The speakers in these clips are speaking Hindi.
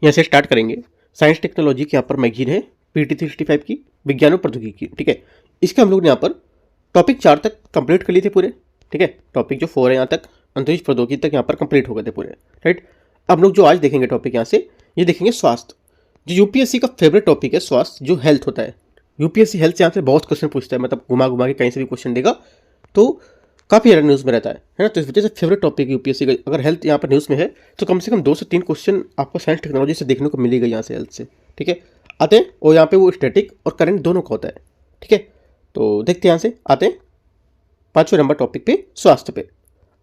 यहाँ से स्टार्ट करेंगे। साइंस टेक्नोलॉजी की यहाँ पर मैगजीन है PT 365 की, विज्ञान और प्रौद्योगिकी, ठीक है। इसके हम लोग ने यहाँ पर टॉपिक 4 तक कंप्लीट कर लिए थे पूरे, ठीक है। टॉपिक जो 4 है यहाँ तक अंतरिक्ष प्रौद्योगिकी तक यहाँ पर कंप्लीट हो गए थे पूरे, राइट। अब लोग जो आज देखेंगे टॉपिक यहाँ से, ये देखेंगे स्वास्थ्य, जो यूपीएससी का फेवरेट टॉपिक है, स्वास्थ्य जो हेल्थ होता है। यूपीएससी हेल्थ से यहाँ से बहुत क्वेश्चन पूछता है, मतलब घुमा घुमा के कहीं से भी क्वेश्चन देगा, तो काफ़ी ज़्यादा न्यूज़ में रहता है ना। तो इस वजह से फेवरेट टॉपिक यूपीएससी का, अगर हेल्थ यहाँ पर न्यूज़ में है तो कम से कम 2 से 3 क्वेश्चन आपको साइंस टेक्नोलॉजी से देखने को मिलेगा यहाँ से, हेल्थ से, ठीक है। आते हैं, और यहाँ पे वो स्टैटिक और करंट दोनों का होता है, ठीक है। तो देखते हैं यहाँ से आते हैं 5वें नंबर टॉपिक पे, स्वास्थ्य पे।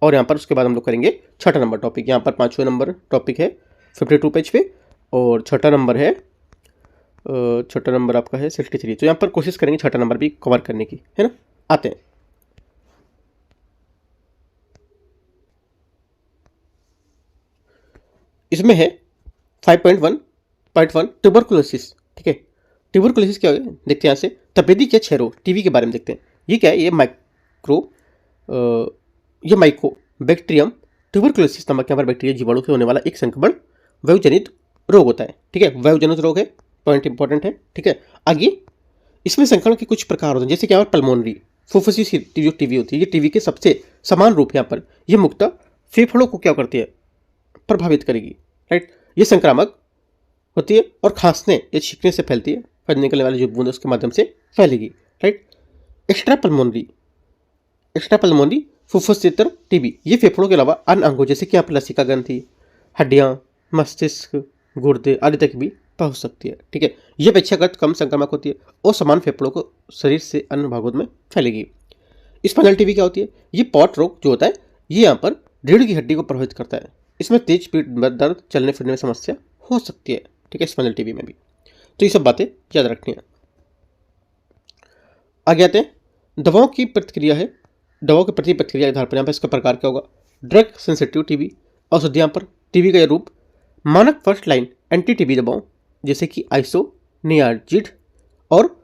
और यहाँ पर उसके बाद हम लोग करेंगे 6ठा नंबर टॉपिक। यहाँ पर 5वें नंबर टॉपिक है 52 पेज पे, और 6ठा नंबर है, 6ठा नंबर आपका है 63। तो यहाँ पर कोशिश करेंगे 6ठा नंबर भी कवर करने की, है ना। आते हैं, इसमें है 5.1.1 ट्यूबरकुलोसिस, ठीक है। ट्यूबरकुलोसिस क्या है देखते हैं यहाँ से। तपेदिक या क्षय रोग, टीबी के बारे में देखते हैं। ये क्या है, ये माइको बैक्टीरियम ट्यूबरकुलोसिस नामक यहाँ पर बैक्टीरिया जीवाणु से होने वाला एक संक्रमण वायुजनित रोग होता है, ठीक है। वायुजनित रोग है, पॉइंट इंपॉर्टेंट है, ठीक है। आगे इसमें संक्रमण के कुछ प्रकार होते हैं, जैसे क्या पल्मोनरी, फुफ्फुसी जो टीबी होती है, ये टीबी के सबसे समान रूप है। यहाँ पर ये मुख्यतः फेफड़ों को क्या करती है, प्रभावित करेगी, राइट। ये संक्रामक होती है और खांसने या छींकने से फैलती है, फैल निकलने वाली जो बूंद उसके माध्यम से फैलेगी, राइट। एक्स्ट्रा पल्मोनरी फुफ्फुसेतर टीबी, ये फेफड़ों के अलावा अन्य अंगों जैसे कि यहाँ पर लसिका ग्रंथि, हड्डियाँ, मस्तिष्क, गुर्दे आदि तक भी पहुँच सकती है, ठीक है। ये अपेक्षाकृत कम संक्रामक होती है और समान फेफड़ों को शरीर से अन्य भागों में फैलेगी। स्पाइनल टीबी क्या होती है, ये पॉट रोग जो होता है, ये यहाँ पर रीढ़ की हड्डी को प्रभावित करता है। इसमें तेज पीठ दर्द, चलने फिरने में समस्या हो सकती है, ठीक है, स्पाइनल टीबी में भी। तो ये सब बातें याद रखनी है। आगे आते हैं, दवाओं की प्रतिक्रिया है। दवाओं के प्रति प्रतिक्रिया आधार पर यहाँ पर इसका प्रकार क्या होगा, ड्रग सेंसिटिव टीबी, औषधि यहाँ पर टीबी का यह रूप मानक फर्स्ट लाइन एंटी टीबी दवाओं जैसे कि आइसोनियाजिड और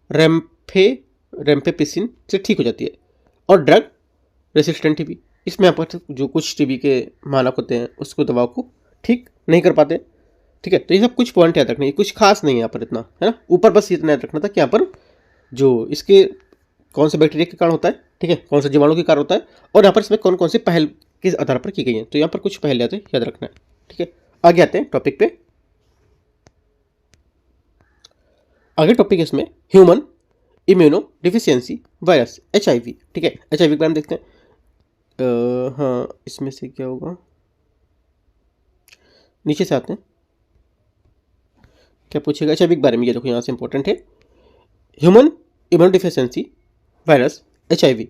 रेम्पेपिसिन से ठीक हो जाती है। और ड्रग रेसिस्टेंट टीबी, इसमें यहाँ पर जो कुछ टीबी के मानक होते हैं उसको दवाओं को ठीक नहीं कर पाते, ठीक है। तो ये सब कुछ पॉइंट याद रखने, कुछ खास नहीं है यहाँ पर इतना, है ना। ऊपर बस इतना याद रखना था कि यहाँ पर जो इसके कौन से बैक्टीरिया के कारण होता है, ठीक है, कौन से जीवाणु के कारण होता है, और यहाँ पर इसमें कौन कौन से पहल किस आधार पर की गई है। तो यहाँ पर कुछ पहल याद रखना है, ठीक है। आगे आते हैं टॉपिक पे। आगे टॉपिक है इसमें human immuno deficiency virus, HIV, ठीक है। HIV के बारे में देखते हैं। हाँ, इसमें से क्या होगा, नीचे से आते हैं, क्या पूछेगा HIV के बारे में। ये देखो यहाँ से इंपॉर्टेंट है, human immunodeficiency virus HIV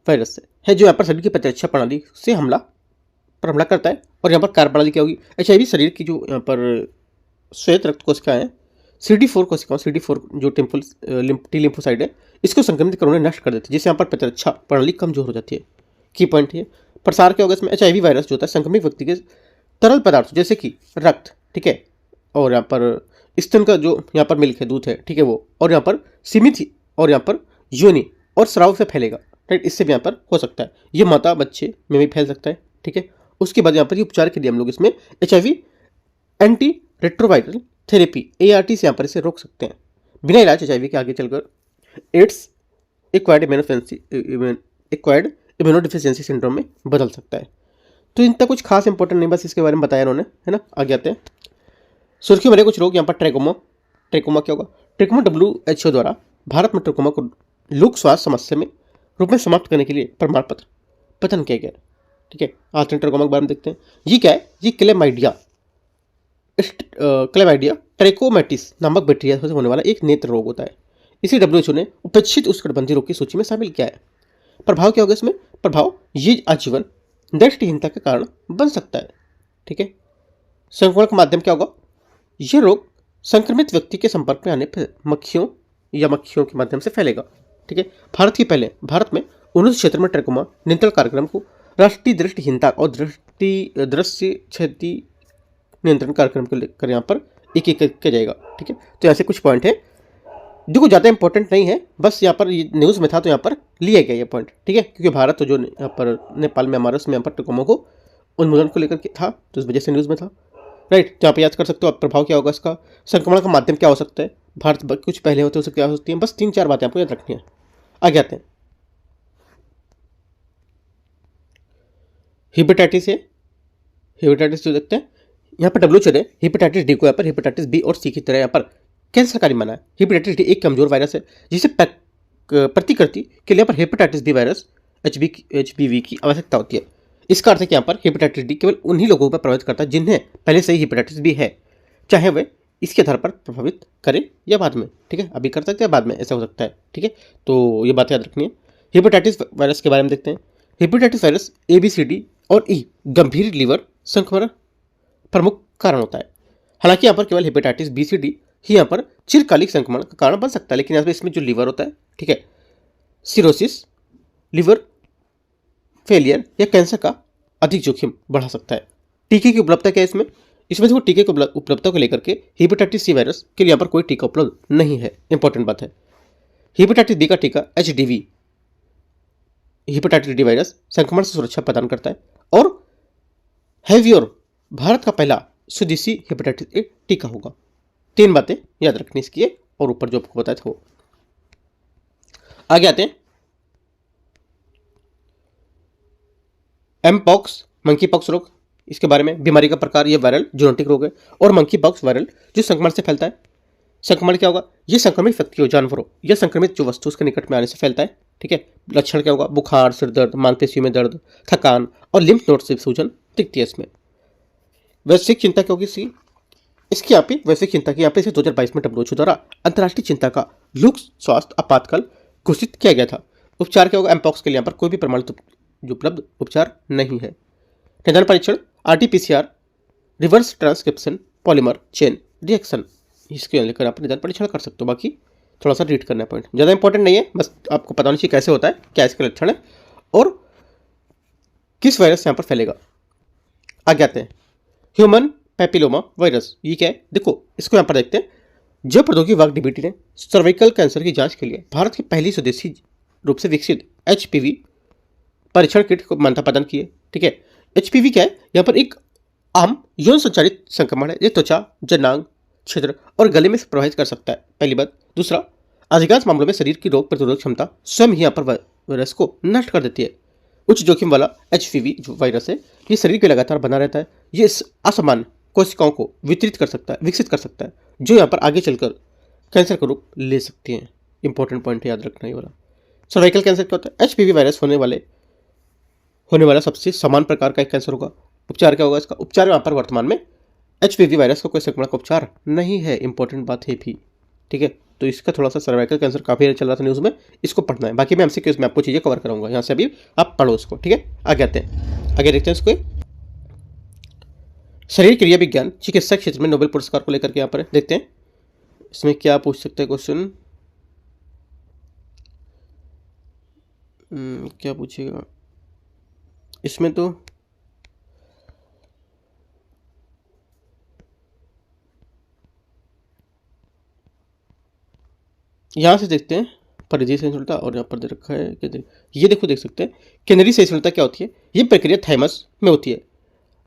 virus है जो यहाँ पर शरीर की प्रतिरक्षा प्रणाली से हमला करता है। और यहाँ पर कार्यप्रणाली क्या होगी, HIV शरीर की जो यहाँ पर श्वेत रक्त कोशिकाएं हैं, CD4 कोशिकाओं, CD4 जो टी लिम्फोसाइड है, इसको संक्रमित कर उन्हें नष्ट कर देती है, जिससे यहाँ पर प्रतिरक्षा प्रणाली कमजोर हो जाती है। की पॉइंट है। प्रसार क्या होगा इसमें, HIV वायरस जो होता है संक्रमित व्यक्ति के तरल पदार्थ जैसे कि रक्त, ठीक है, और यहाँ पर स्तन का जो यहाँ पर मिल्क है, दूध है, ठीक है, वो, और यहाँ पर सीमित और यहाँ पर योनि और स्राव से फैलेगा, राइट। इससे भी यहाँ पर हो सकता है, ये माता बच्चे में भी फैल सकता है, ठीक है। उसके बाद यहाँ पर ये उपचार के लिए हम लोग इसमें HIV anti retroviral therapy ART से यहाँ पर इसे रोक सकते हैं। बिना इलाज HIV के आगे चलकर एड्स एक्वायर्ड इम्यूनोडिफिशियंसी सिंड्रोम में बदल सकता है। तो इनका कुछ खास इंपॉर्टेंट नहीं, बस इसके बारे में बताया उन्होंने, है ना। आगे आते हैं, सुर्खियों में कुछ रोग। यहाँ पर ट्रैकोमा क्या होगा, ट्रैकोमा WHO द्वारा भारत में ट्रैकोमा को लोक स्वास्थ्य समस्या में रूप में समाप्त करने के लिए प्रमाण पत्र प्रदान किया गया, ठीक है। आते हैं ट्रैकोमा के बारे में देखते हैं। ये क्या है, ये क्लेमाइडिया ट्रैकोमैटिस नामक बैक्टीरिया से होने वाला एक नेत्र रोग होता है। इसे WHO ने उपेक्षित उष्णकटिबंधीय रोग की सूची में शामिल किया है। प्रभाव क्या होगा इसमें, प्रभाव ये आजीवन दृष्टिहीनता के कारण बन सकता है, ठीक है। संक्रमण का माध्यम क्या होगा, यह रोग संक्रमित व्यक्ति के संपर्क में आने पर मक्खियों के माध्यम से फैलेगा, ठीक है। भारत में 19 क्षेत्र में ट्रैकोमा नियंत्रण कार्यक्रम को राष्ट्रीय दृष्टिहीनता और दृश्य क्षति नियंत्रण कार्यक्रम को लेकर यहाँ पर एक किया जाएगा, ठीक है। तो यहाँ से कुछ पॉइंट है जो कुछ ज़्यादा इंपॉर्टेंट नहीं है, बस यहाँ पर न्यूज़ में था तो यहाँ पर लिया गया ये पॉइंट, ठीक है। क्योंकि भारत तो जो यहाँ पर नेपाल में हमारे उसमें यहाँ पर ट्रैकोमा को उन्मूलन को लेकर था, तो इस वजह से न्यूज़ में था, राइट, जहाँ पे याद कर सकते हो आप प्रभाव क्या होगा इसका, संक्रमण का माध्यम क्या हो सकता है, भारत कुछ पहले होते हैं उसे क्या हो सकती है, बस 3-4 बातें आपको याद रखनी है। आगे आते हैं, हेपेटाइटिस है, हेपेटाइटिस जो देखते हैं यहाँ पर डब्ल्यू चले, हेपेटाइटिस डी को यहाँ पर हेपेटाइटिस बी और सी की तरह यहाँ पर कैंसरकारी माना है। हेपेटाइटिस डी एक कमजोर वायरस है जिसे प्रतिकृति के लिए यहाँ पर हेपेटाइटिस बी वायरस HBV की आवश्यकता होती है। इसका अर्थ है कि यहाँ पर हेपेटाइटिस डी केवल उन्हीं लोगों पर प्रभावित करता है जिन्हें पहले से ही हेपेटाइटिस बी है, चाहे वे इसके आधार पर प्रभावित करें या बाद में। ठीक है, अभी कर सकते हैं, बाद में ऐसा हो सकता है। ठीक है, तो ये बात याद रखनी है। हेपेटाइटिस वायरस के बारे में देखते हैं। हेपेटाइटिस वायरस ABCD और E गंभीर लीवर संक्रमण प्रमुख कारण होता है। हालांकि यहाँ पर केवल हेपेटाइटिस BCD ही यहाँ पर चिरकालिक संक्रमण का कारण बन सकता है, लेकिन यहाँ पर इसमें जो लीवर होता है, ठीक है, सिरोसिस, लिवर फेलियर या कैंसर का अधिक जोखिम बढ़ा सकता है। टीके की उपलब्धता क्या है इसमें, इसमें देखो टीके की उपलब्धता को लेकर के हेपेटाइटिस C वायरस के लिए यहाँ पर कोई टीका उपलब्ध नहीं है। इंपॉर्टेंट बात है। हेपेटाइटिस B का टीका HDV हेपेटाइटिस D वायरस संक्रमण से सुरक्षा प्रदान करता है और हैवियोर भारत का पहला स्वदेशी हेपेटाइटिस A टीका होगा। 3 बातें याद रखनी इसकी है और ऊपर जो आपको बताया था वो। आगे आते हैं, एमपॉक्स मंकी पॉक्स रोग, इसके बारे में। बीमारी का प्रकार, यह वायरल जूनोटिक रोग है और मंकी पॉक्स वायरल जो संक्रमण से फैलता है। संक्रमण क्या होगा, यह संक्रमित व्यक्ति हो, जानवर हो या संक्रमित जो वस्तु उसके निकट में आने से फैलता है। ठीक है, लक्षण क्या होगा, बुखार, सिर दर्द, मांसपेशियों में दर्द, थकान और लिम्फ नोड से सूजन दिखती है इसमें। वैश्विक चिंता क्या होगी इसकी यहाँ पे वैश्विक चिंता की यहाँ पे इसे 2022 में WHO द्वारा अंतर्राष्ट्रीय चिंता का लोक स्वास्थ्य आपातकाल घोषित किया गया था। उपचार क्या होगा, एमपॉक्स के लिए यहाँ पर कोई भी प्रमाणित जो उपलब्ध उपचार नहीं है। निदान परीक्षण RT-PCR reverse transcription polymer chain reaction, इसके लेकर आप निदान परीक्षण कर सकते हो। बाकी थोड़ा सा रीड करना है, पॉइंट ज़्यादा इंपॉर्टेंट नहीं है, बस आपको पता होना चाहिए कैसे होता है, क्या इसके लक्षण है और किस वायरस यहाँ पर फैलेगा। आगे आते हैं, ह्यूमन पैपिलोमा वायरस, ये क्या है, देखो इसको यहाँ पर देखते हैं। जब प्रौद्योगिकी विभाग DBT ने सर्वाइकल कैंसर की जांच के लिए भारत की पहली स्वदेशी रूप से विकसित HPV परीक्षण किट को मान्यता प्रदान की है। ठीक है, HPV क्या है, यहाँ पर एक आम यौन संचारित संक्रमण है। ये त्वचा, जनांग क्षेत्र और गले में प्रभावित कर सकता है, पहली बात। दूसरा, अधिकांश मामलों में शरीर की रोग प्रतिरोधक क्षमता स्वयं ही यहाँ पर वायरस को नष्ट कर देती है। उच्च जोखिम वाला HPV जो वायरस है, ये शरीर के लगातार बना रहता है। ये असमान कोशिकाओं को वितरित कर सकता है, विकसित कर सकता है, जो यहाँ पर आगे चलकर कैंसर का रूप ले सकती हैं। इंपॉर्टेंट पॉइंट है, याद रखना ये वाला। सर्वाइकल कैंसर क्या होता है, HPV वायरस होने वाला सबसे समान प्रकार का एक कैंसर होगा। उपचार क्या होगा इसका, उपचार यहाँ पर वर्तमान में HPV वायरस का कोई संक्रमण का उपचार नहीं है। इंपॉर्टेंट बात है भी। ठीक है, तो इसका थोड़ा सा सर्वाइकल कैंसर काफी चल रहा था न्यूज़ में, इसको पढ़ना है। बाकी मैं MCQs में आपको चीज़ें कवर कराऊंगा, यहाँ से अभी आप पढ़ो इसको। ठीक है, आगे आते हैं, आगे देखते हैं इसको। शरीर क्रिया विज्ञान चिकित्सा क्षेत्र में नोबेल पुरस्कार को लेकर के यहाँ पर देखते हैं इसमें क्या पूछ सकते हैं क्वेश्चन। क्या पूछेगा इसमें, तो यहाँ से देखते हैं परिधि सहिष्णुता, और यहाँ पर दे रखा है कि ये देखो, देख सकते हैं केंद्रीय सहिष्णुता क्या होती है। ये प्रक्रिया थाइमस में होती है।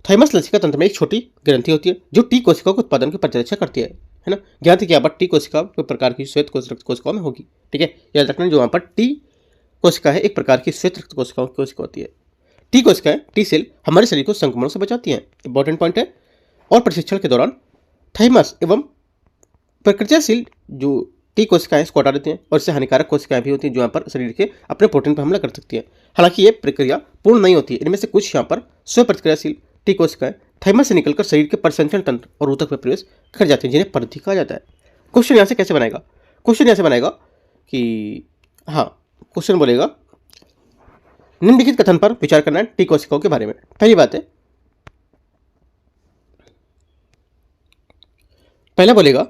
थाइमस लसिका तंत्र में एक छोटी ग्रंथि होती है जो T कोशिकाओं के उत्पादन की परिचर्या करती है ना। ज्ञात है कि यहाँ पर T कोशिका कोई प्रकार की श्वेत कोशिकाओं में होगी। ठीक है, याद रखना, जो यहाँ पर T कोशिका है एक प्रकार की श्वेत रक्त कोशिका होती है। T कोशिकाएं, T सेल हमारे शरीर को संक्रमणों से बचाती हैं। इंपॉर्टेंट पॉइंट है। और प्रशिक्षण के दौरान थाइमस एवं प्रकृतिशील जो T कोशिकाएं इसको हटा देती हैं और इससे हानिकारक कोशिकाएं भी होती हैं जो यहाँ पर शरीर के अपने प्रोटीन पर हमला कर सकती हैं। हालांकि ये प्रक्रिया पूर्ण नहीं होती है। इनमें से कुछ यहाँ पर स्व प्रतिक्रियाशील T कोशिकाएं थाइमस से निकलकर शरीर के परिसंचरण तंत्र और ऊतक में प्रवेश कर जाती हैं, जिन्हें परिधि कहा जाता है। क्वेश्चन यहाँ से कैसे बनेगा, क्वेश्चन यहाँ से बनेगा कि हाँ, क्वेश्चन बोलेगा निम्नलिखित कथन पर विचार करना है T कोशिकाओं के बारे में। पहली बात है, पहला बोलेगा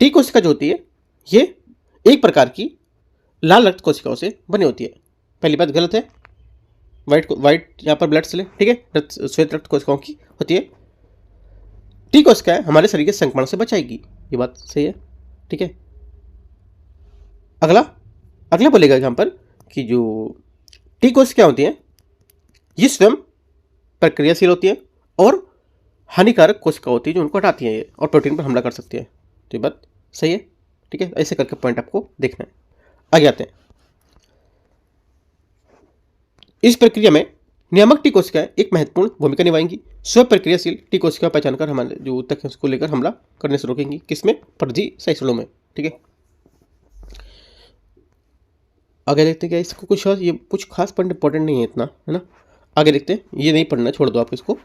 T कोशिका जो होती है ये एक प्रकार की लाल रक्त कोशिकाओं से बनी होती है। पहली बात गलत है। वाइट यहाँ पर ब्लड सेल है, ठीक है, श्वेत रक्त कोशिकाओं की होती है। T कोशिकाएं हमारे शरीर के संक्रमण से बचाएगी, ये बात सही है। ठीक है, अगला बोलेगा यहाँ पर कि जो T कोशिकाएं होती हैं ये स्वयं प्रक्रियाशील होती हैं और हानिकारक कोशिका होती है जो उनको हटाती है ये, और प्रोटीन पर हमला कर सकती है। तो ये बात सही है, ठीक है। ऐसे करके पॉइंट आपको देखना है। आगे आते हैं। इस प्रक्रिया में नियामक टी कोशिकाएं एक महत्वपूर्ण भूमिका निभाएंगी। स्व प्रक्रियाशील टी कोशिका पहचान कर हमारे जो ऊतक है उसको लेकर हमला करने से रोकेंगी। किसमें? परजीवी सहिष्णुओं में, ठीक है। आगे देखते हैं क्या इसको कुछ ये कुछ खास पॉइंट इंपॉर्टेंट नहीं है इतना, है ना। आगे देखते हैं, ये नहीं पढ़ना, छोड़ दो आप इसको।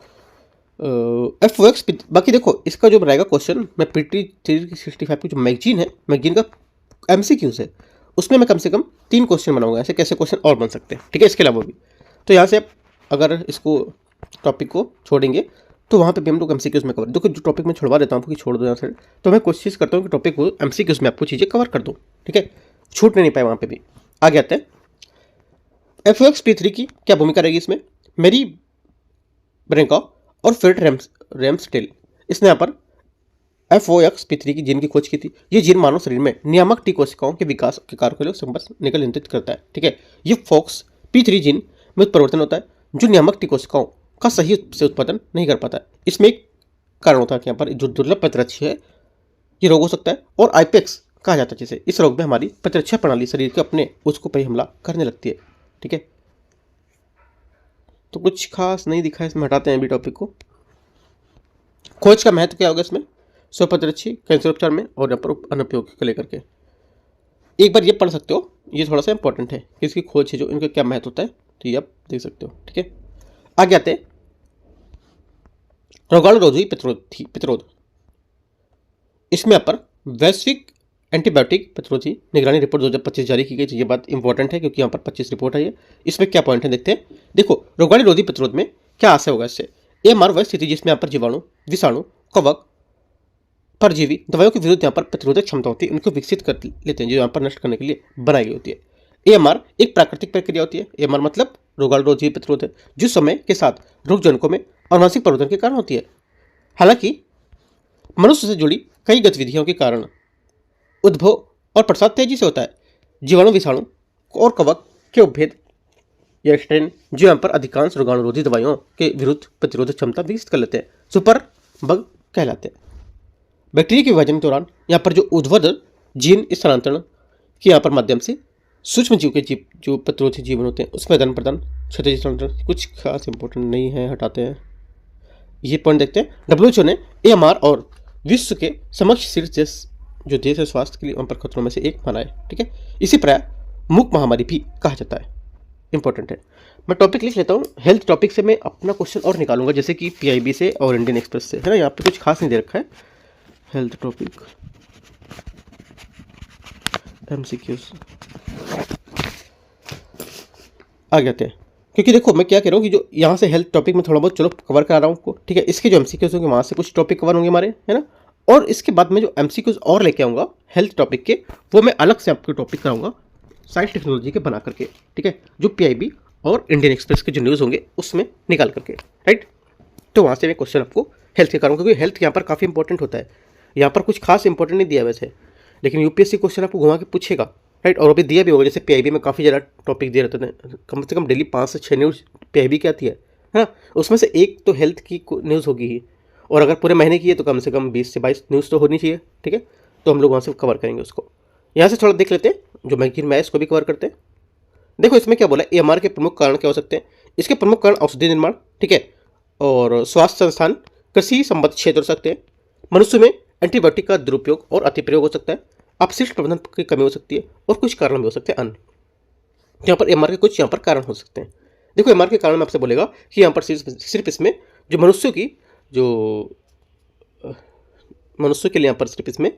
FOX बाकी देखो इसका जो रहेगा क्वेश्चन, मैं PT 365 की जो मैगजीन है, मैगजीन का MCQs है, उसमें मैं कम से कम 3 क्वेश्चन बनाऊंगा। ऐसे कैसे क्वेश्चन और बन सकते हैं, ठीक है, इसके अलावा भी। तो यहाँ से आप अगर इसको टॉपिक को छोड़ेंगे तो वहाँ पे भी हम लोग MCQs में कवर, देखो जो टॉपिक में छोड़वा देता हूँ कि छोड़ दो यहाँ से, तो मैं कोशिश करता हूँ कि टॉपिक को MCQs में आपको चीज़ें कवर कर दूँ, ठीक है, छूट नहीं पाए वहाँ पे भी। आगे आते हैं। FOX P3 की क्या भूमिका रहेगी इसमें? मेरी ब्रेंका और फिल्ट रैम्सडेल, इसने यहाँ पर FOX P3 की जीन की खोज की थी। ये जीन मानव शरीर में नियामक टी कोशिकाओं के विकास के कारकों को संपर्क नियंत्रित करता है, ठीक है। ये FOX P3 जीन में उत्परिवर्तन होता है जो नियामक टी कोशिकाओं का सही से उत्पादन नहीं कर पाता है। इसमें एक कारण होता है कि यहाँ पर जो दुर्लभ प्रतिरक्षी है ये रोग हो सकता है, और IPEX कहा जाता है जिसे। इस रोग में हमारी प्रतिरक्षा प्रणाली शरीर के अपने उसको पर हमला करने लगती है, ठीक है। तो कुछ खास नहीं दिखा है इसमें, हटाते हैं अभी टॉपिक को। खोज का महत्व क्या होगा इसमें? स्वप्रतिरक्षी कैंसर उपचार में और यहाँ पर अनुपयोग को लेकर के एक बार ये पढ़ सकते हो, ये थोड़ा सा इंपॉर्टेंट है कि इसकी खोज है जो इनका क्या महत्व होता है, तो ये आप देख सकते हो, ठीक है। आगे आते हैं। रोगाणुरोधी प्रतिरोध, इसमें यहाँ पर वैश्विक एंटीबायोटिक प्रतिरोधी निगरानी रिपोर्ट 2025 जारी की गई। ये बात इंपॉर्टेंट है क्योंकि यहाँ पर 25 रिपोर्ट है। ये इसमें क्या पॉइंट है देखते हैं। देखो रोगाणुरोधी प्रतिरोध में क्या आशय होगा इससे? AMR वह स्थिति जिसमें यहाँ पर जीवाणु, विषाणु, कवक, परजीवी दवाइयों के विरुद्ध यहाँ पर प्रतिरोधक क्षमता होती है, उनको विकसित कर लेते हैं जो यहाँ पर नष्ट करने के लिए बनाई गई होती है। AMR एक प्राकृतिक प्रक्रिया होती है। AMR मतलब रोगाणुरोधी प्रतिरोध है, जो समय के साथ रोगजनकों में अनुवांशिक परिवर्तन के कारण होती है। हालांकि मनुष्य से जुड़ी कई गतिविधियों के कारण उद्भव और प्रसार तेजी से होता है। जीवाणु, विषाणु और कवक के उपभेद या स्ट्रेन जो यहाँ पर अधिकांश रोगाणुरोधी दवाइयों के विरुद्ध प्रतिरोधक क्षमता विकसित कर लेते हैं, सुपर बग कहलाते हैं। बैक्टीरिया के विभाजन के दौरान यहाँ पर जो ऊर्ध्वाधर जीन स्थानांतरण के यहाँ पर माध्यम से सूक्ष्म जीव के जीव जो प्रतिरोधी जीवन होते हैं उसमें आदान प्रदान, क्षतिज स्थानांतरण, कुछ खास इंपॉर्टेंट नहीं है, हटाते हैं। ये पॉइंट देखते हैं। WHO ने AMR और विश्व के समक्ष शीर्ष जो देश है स्वास्थ्य के लिए वहाँ पर खतरों में से एक माना है, ठीक है। इसी प्राय मुख्य महामारी भी कहा जाता है, इंपॉर्टेंट है। मैं टॉपिक लिख लेता हूँ। हेल्थ टॉपिक से मैं अपना क्वेश्चन और निकालूंगा, जैसे कि PIB से और इंडियन एक्सप्रेस से, है ना। यहाँ पे कुछ खास नहीं दे रखा है। हेल्थ टॉपिक MCQs आ जाते हैं, क्योंकि देखो मैं क्या कह रहा हूँ कि जो यहाँ से हेल्थ टॉपिक में थोड़ा बहुत चलो कवर करा रहा हूँ आपको, ठीक है। इसके जो MCQs होंगे वहाँ से कुछ टॉपिक कवर होंगे हमारे, है ना। और इसके बाद में जो MCQs और लेके आऊँगा हेल्थ टॉपिक के, वो मैं अलग से आपको टॉपिक कराऊंगा साइंस टेक्नोलॉजी के बना करके, ठीक है, जो PIB और इंडियन एक्सप्रेस के जो न्यूज़ होंगे उसमें निकाल करके, राइट। तो वहाँ से मैं क्वेश्चन आपको हेल्थ के करूँगा, क्योंकि हेल्थ यहाँ पर काफ़ी इंपॉर्टेंट होता है। यहाँ पर कुछ खास इंपॉर्टेंट नहीं दिया वैसे, लेकिन UPSC क्वेश्चन आपको घुमा के पूछेगा, राइट। और अभी दिया भी होगा, जैसे PIB में काफ़ी ज़्यादा टॉपिक दे रहते हैं, कम से कम डेली 5 से 6 न्यूज़ PIB की आती है ना। उसमें से एक तो हेल्थ की न्यूज़ होगी ही, और अगर पूरे महीने की है तो कम से कम 20 से 22 न्यूज़ तो होनी चाहिए, ठीक है। तो हम लोग वहाँ से कवर करेंगे उसको। यहाँ से थोड़ा देख लेते हैं, जो मैगजीन में है इसको भी कवर करते हैं। देखो इसमें क्या बोला, AMR के प्रमुख कारण क्या हो सकते हैं? इसके प्रमुख कारण औषधि निर्माण, ठीक है, और स्वास्थ्य संस्थान, कृषि संबद्ध क्षेत्र हो सकते हैं। मनुष्य में एंटीबायोटिक का दुरुपयोग और अतिप्रयोग हो सकता है। अपशिष्ट प्रबंधन की कमी हो सकती है, और कुछ कारण भी हो सकते हैं अन्य। यहाँ पर AMR के कुछ यहाँ पर कारण हो सकते हैं। देखो AMR के कारण मैं आपसे बोलेगा कि यहाँ पर सिर्फ इसमें जो मनुष्यों की जो मनुष्य के लिए यहाँ पर सिर्फ इसमें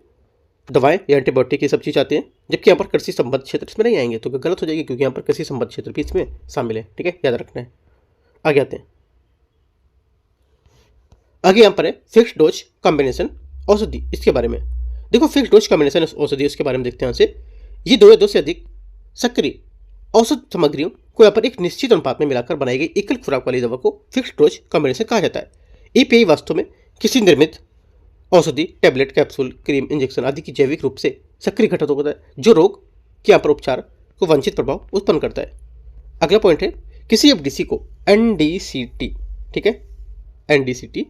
दवाएं या एंटीबायोटिक ये सब चीज़ आती हैं, जबकि यहाँ पर कृषि संबद्ध क्षेत्र इसमें नहीं आएंगे, तो गलत हो जाएगी, क्योंकि यहाँ पर कृषि संबद्ध क्षेत्र भी इसमें शामिल है, ठीक है, याद रखना है। आगे आते हैं। आगे यहाँ पर है फिक्स्ड डोज कॉम्बिनेशन औषधि, इसके बारे में देखो। फिक्स्ड डोज कॉम्बिनेशन औषधि उसके बारे में देखते हैं यहाँ से। ये 2 या 2 से अधिक सक्रिय औषध सामग्रियों को यहाँ पर एक निश्चित अनुपात में मिलाकर बनाई गई एकल खुराक वाली दवा को फिक्स्ड डोज कॉम्बिनेशन कहा जाता है। API वास्तव में किसी निर्मित औषधि, टैबलेट, कैप्सूल, क्रीम, इंजेक्शन आदि की जैविक रूप से सक्रिय घटक होता है, जो रोग के यहाँ पर उपचार को वांछित प्रभाव उत्पन्न करता है। अगला पॉइंट है, किसी FDC को NDCT, ठीक है, NDCT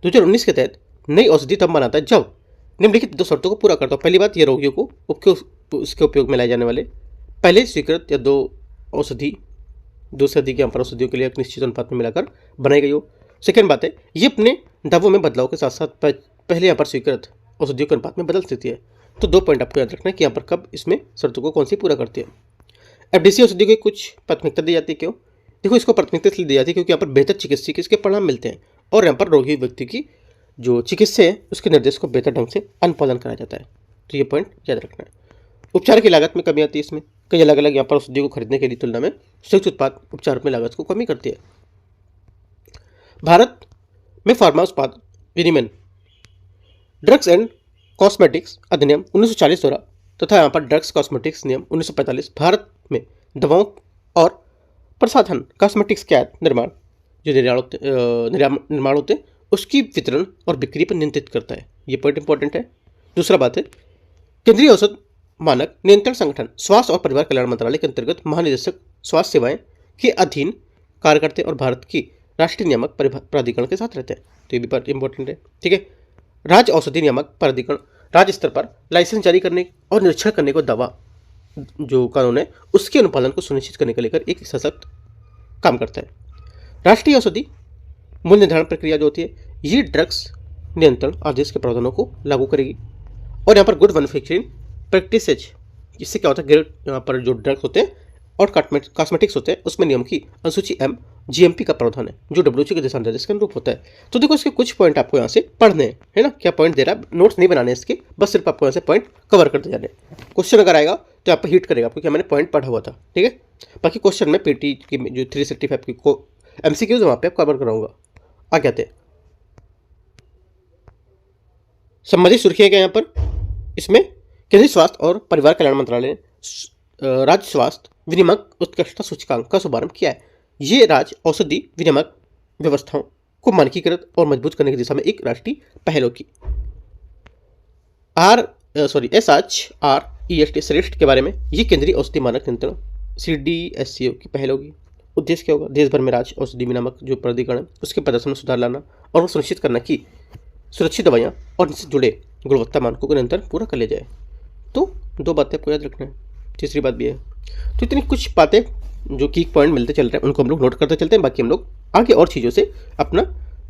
2019 के तहत नई औषधि तब बनाता है जब निम्नलिखित 2 शर्तों को पूरा करता हो। पहली बात, ये रोगियों को उसके उपयोग में लाए जाने वाले पहले स्वीकृत या 2 से अधिक यहाँ पर औषधियों के लिए एक निश्चित अनुपात में मिलाकर बनाई गई हो। सेकेंड बात है, ये अपने दवाओं में बदलाव के साथ साथ पहले यहाँ पर स्वीकृत औषधियों के अनुपात में बदल सकती है। तो 2 पॉइंट आपको याद रखना है कि यहाँ पर कब इसमें शर्तों को कौन सी पूरा करती है। एफडीसी औषधि को कुछ प्राथमिकता दी जाती है। क्यों? देखो, इसको प्राथमिकता इसलिए दी जाती है क्योंकि यहाँ पर बेहतर चिकित्सीय के इसके परिणाम मिलते हैं और यहाँ पर रोगी व्यक्ति की जो चिकित्सा है उसके निर्देश को बेहतर ढंग से अनुपालन कराया जाता है। तो ये पॉइंट याद रखना है। उपचार की लागत में कमी आती है। इसमें कई अलग अलग यहाँ पर औषधियों को खरीदने की तुलना में संयुक्त उत्पाद उपचार में लागत को कमी करती है। भारत में फार्मा उत्पाद विनियमन ड्रग्स एंड कॉस्मेटिक्स अधिनियम 1940 द्वारा तथा यहाँ पर ड्रग्स कॉस्मेटिक्स नियम 1945 भारत में दवाओं और प्रसाधन कॉस्मेटिक्स के निर्माण जो निर्माण होते हैं उसकी वितरण और बिक्री पर नियंत्रित करता है। ये पॉइंट इंपॉर्टेंट है। दूसरा बात है, केंद्रीय औषध मानक नियंत्रण संगठन स्वास्थ्य और परिवार कल्याण मंत्रालय के अंतर्गत महानिदेशक स्वास्थ्य सेवाएं के अधीन कार्य करते हैं और भारत की राष्ट्रीय नियामक प्राधिकरण के साथ रहते हैं। तो ये भी बात इंपॉर्टेंट है। ठीक है। राज्य औषधि नियामक प्राधिकरण राज्य स्तर पर लाइसेंस जारी करने और निरीक्षण करने को दवा जो कानून है उसके अनुपालन को सुनिश्चित करने को लेकर एक सशक्त काम करता है। राष्ट्रीय औषधि मूल्य निर्धारण प्रक्रिया जो होती है ये ड्रग्स नियंत्रण आदेश के प्रावधानों को लागू करेगी और यहाँ पर गुड मैन्युफैक्चरिंग प्रैक्टिसेज, इससे क्या होता है यहाँ पर जो ड्रग्स होते हैं और कॉस्मेटिक्स होते हैं उसमें नियम की अनुसूची M GMP का प्रावधान है जो WHO के दिशा निर्देश के अनुरूप होता है। तो देखो, इसके कुछ पॉइंट आपको यहाँ से पढ़ने हैं, है ना। क्या पॉइंट दे रहा है, नोट्स नहीं बनाने इसके, बस सिर्फ आपको यहाँ से पॉइंट कवर करते जाने। क्वेश्चन अगर आएगा तो आप हिट करेगा क्योंकि मैंने पॉइंट पढ़ा हुआ था। ठीक है। बाकी क्वेश्चन में पेटी की जो 365 की MCQs वहाँ पे आप कवर कराऊंगा। आगे आते हैं संबंधित सुर्खियाँ क्या यहाँ पर। इसमें केंद्रीय स्वास्थ्य और परिवार कल्याण मंत्रालय ने राज्य स्वास्थ्य विनियामक उत्कृष्टता सूचकांक का शुभारंभ किया है। ये राज्य औषधि विनियामक व्यवस्थाओं को मानकीकृत और मजबूत करने की दिशा में एक राष्ट्रीय पहल होगी। SHREST श्रेष्ठ के बारे में ये केंद्रीय औषधि मानक नियंत्रण CDSCO की पहल होगी। उद्देश्य क्या होगा, देश भर में राज्य औषधि विनियामक जो प्राधिकरण है उसके प्रदर्शन में सुधार लाना और वो सुनिश्चित करना कि सुरक्षित दवाइयाँ और इनसे जुड़े गुणवत्ता मानकों को निरंतर पूरा कर लिया जाए। तो 2 बातें आपको याद रखना है। तीसरी बात भी है। तो इतनी कुछ बातें जो की पॉइंट मिलते चल रहे हैं उनको हम लोग नोट करते चलते हैं। बाकी हम लोग आगे और चीज़ों से अपना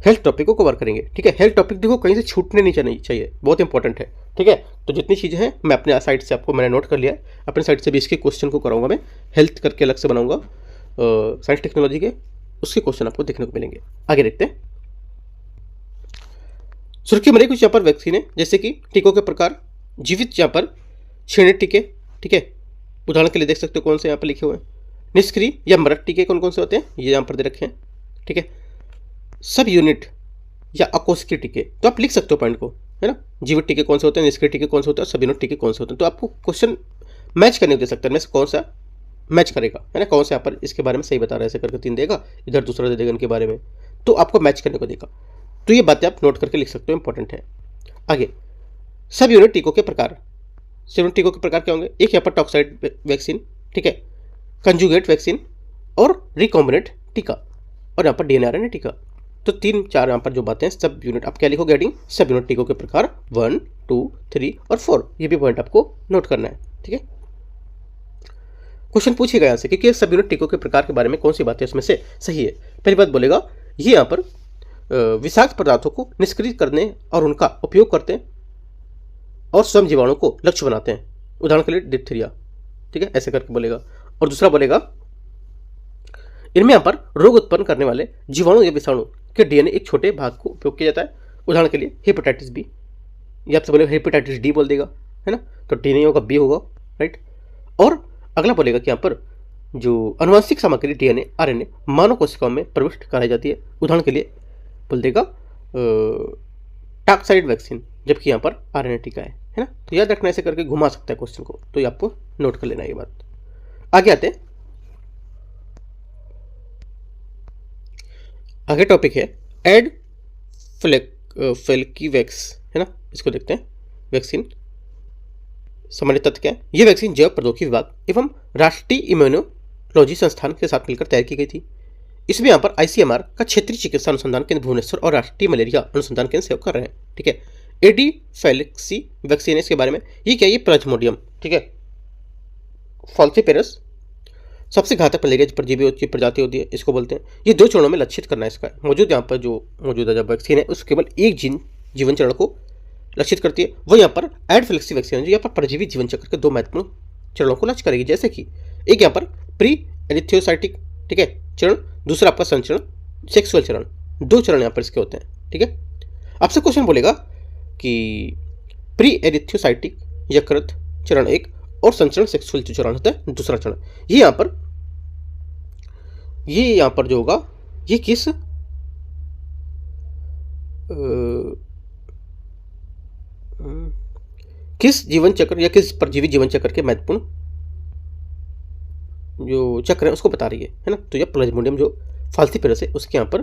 हेल्थ टॉपिक को कवर करेंगे। ठीक है। हेल्थ टॉपिक देखो कहीं से छूटने नहीं चाहिए, बहुत इंपॉर्टेंट है। ठीक है। तो जितनी चीज़ें हैं मैं अपने साइड से मैंने नोट कर लिया है, अपने साइड से भी इसके क्वेश्चन को कराऊंगा। मैं हेल्थ करके अलग से बनाऊंगा साइंस टेक्नोलॉजी के, उसके क्वेश्चन आपको देखने को मिलेंगे। आगे देखते हैं। सुर्खी में कुछ यहाँ पर वैक्सीन है जैसे कि टीकों के प्रकार, जीवित यहाँ पर श्रेणी टीके। ठीक है। उदाहरण के लिए देख सकते हो कौन से यहाँ पर लिखे हुए हैं। निष्क्रिय या मृत टीके कौन कौन से होते हैं ये यहाँ पर दे रखे हैं। ठीक है। सब यूनिट या अकोशिकीय टीके, तो आप लिख सकते हो पॉइंट को, है ना। जीवित टीके कौन से होते हैं, निष्क्रिय टीके कौन से होते हैं, सब यूनिट टीके कौन से होते हैं। तो आपको क्वेश्चन मैच करने को दे सकते हैं, में से कौन सा मैच करेगा, है ना। कौन से यहाँ पर इसके बारे में सही बता रहा है, ऐसे करके 3 देगा, इधर दूसरा दे देगा इनके बारे में, तो आपको मैच करने को देगा। तो ये बातें आप नोट करके लिख सकते हो, इंपॉर्टेंट है। आगे सब यूनिट टीकों के प्रकार। सब यूनिट टीकों के प्रकार क्या होंगे, एक यहाँ पर टॉक्साइड वैक्सीन, ठीक है, कंजुगेट वैक्सीन और रिकॉम्बिनेंट टीका और यहाँ पर DNA-RNA टीका। तो 3-4 यहाँ पर जो बातें हैं, सब यूनिट आप क्या लिखोगे हेडिंग, सब यूनिट टीकों के प्रकार 1, 2, 3 और 4। ये भी पॉइंट आपको नोट करना है। ठीक है। क्वेश्चन पूछेगा यहाँ से कि सब यूनिट टीकों के प्रकार के बारे में कौन सी बातें उसमें से सही है। पहली बात बोलेगा ये यहाँ पर विषाक्त पदार्थों को निष्क्रिय करने और उनका उपयोग करते हैं और स्वयं जीवाणु को लक्ष्य बनाते हैं। उदाहरण के लिए डिप्थीरिया। ठीक है, ऐसे करके बोलेगा। और दूसरा बोलेगा इनमें यहाँ पर रोग उत्पन्न करने वाले जीवाणु या विषाणु के DNA एक छोटे भाग को उपयोग किया जाता है। उदाहरण के लिए हेपेटाइटिस बी, ये आपसे बोलेगा हेपेटाइटिस D बोल देगा, है ना। तो D नहीं होगा, B होगा, राइट। और अगला बोलेगा कि यहाँ पर जो आनुवंशिक सामग्री DNA-RNA मानव कोशिकाओं में प्रविष्ट कराई जाती है। उदाहरण के लिए बोल देगा टॉक्साइड वैक्सीन, जबकि यहाँ पर RNA टीका है ना। तो याद रखना, ऐसे करके घुमा सकता है क्वेश्चन को, तो ये आपको नोट कर लेना ये बात। आगे आते हैं। आगे टॉपिक है एड फ्लेकिवैक्स, है ना। इसको देखते हैं। वैक्सीन सामान्य तथ्य क्या है, ये वैक्सीन जैव प्रौद्योगिकी विभाग एवं राष्ट्रीय इम्यूनोलॉजी संस्थान के साथ मिलकर तैयार की गई थी। इसमें यहाँ पर ICMR का क्षेत्रीय चिकित्सा अनुसंधान केंद्र भुवनेश्वर और राष्ट्रीय मलेरिया अनुसंधान केंद्र सहयोग कर रहे हैं, ठीक है। एडीफेलेक्सी वैक्सीन है इसके बारे में, ये क्या है, ये प्लाज्मोडियम, ठीक है, फॉल्सीपेरस सबसे घातक मलेरिया परजीवी की प्रजाति होती है, इसको बोलते हैं। ये 2 चरणों में लक्षित करना है इसका मौजूद, यहाँ पर जो मौजूदा जब वैक्सीन है उस केवल एक जीवन चरण को लक्षित करती है। वो यहाँ पर एडफिलेक्सी वैक्सीन है जो यहाँ पर परजीवी जीवन चक्र के 2 महत्वपूर्ण चरणों को लक्ष्य करेगी, जैसे कि एक यहाँ पर प्री एरिथ्रोसाइटिक, ठीक है, चरण, दूसरा आपका संचरण सेक्सुअल चरण, 2 चरण यहाँ पर इसके होते हैं, ठीक है। आपसे क्वेश्चन बोलेगा कि प्री एरिथ्रोसाइटिक यकृत चरण 1 और संचरण सेक्सुअल जो चरण होता है दूसरा चरण, ये यहाँ पर जो होगा ये किस जीवन चक्र या किस परजीवी जीवन चक्र के महत्वपूर्ण जो चक्र है उसको बता रही है ना। तो यह प्लाज्मोडियम जो फाल्सीपेरस है उसके यहाँ पर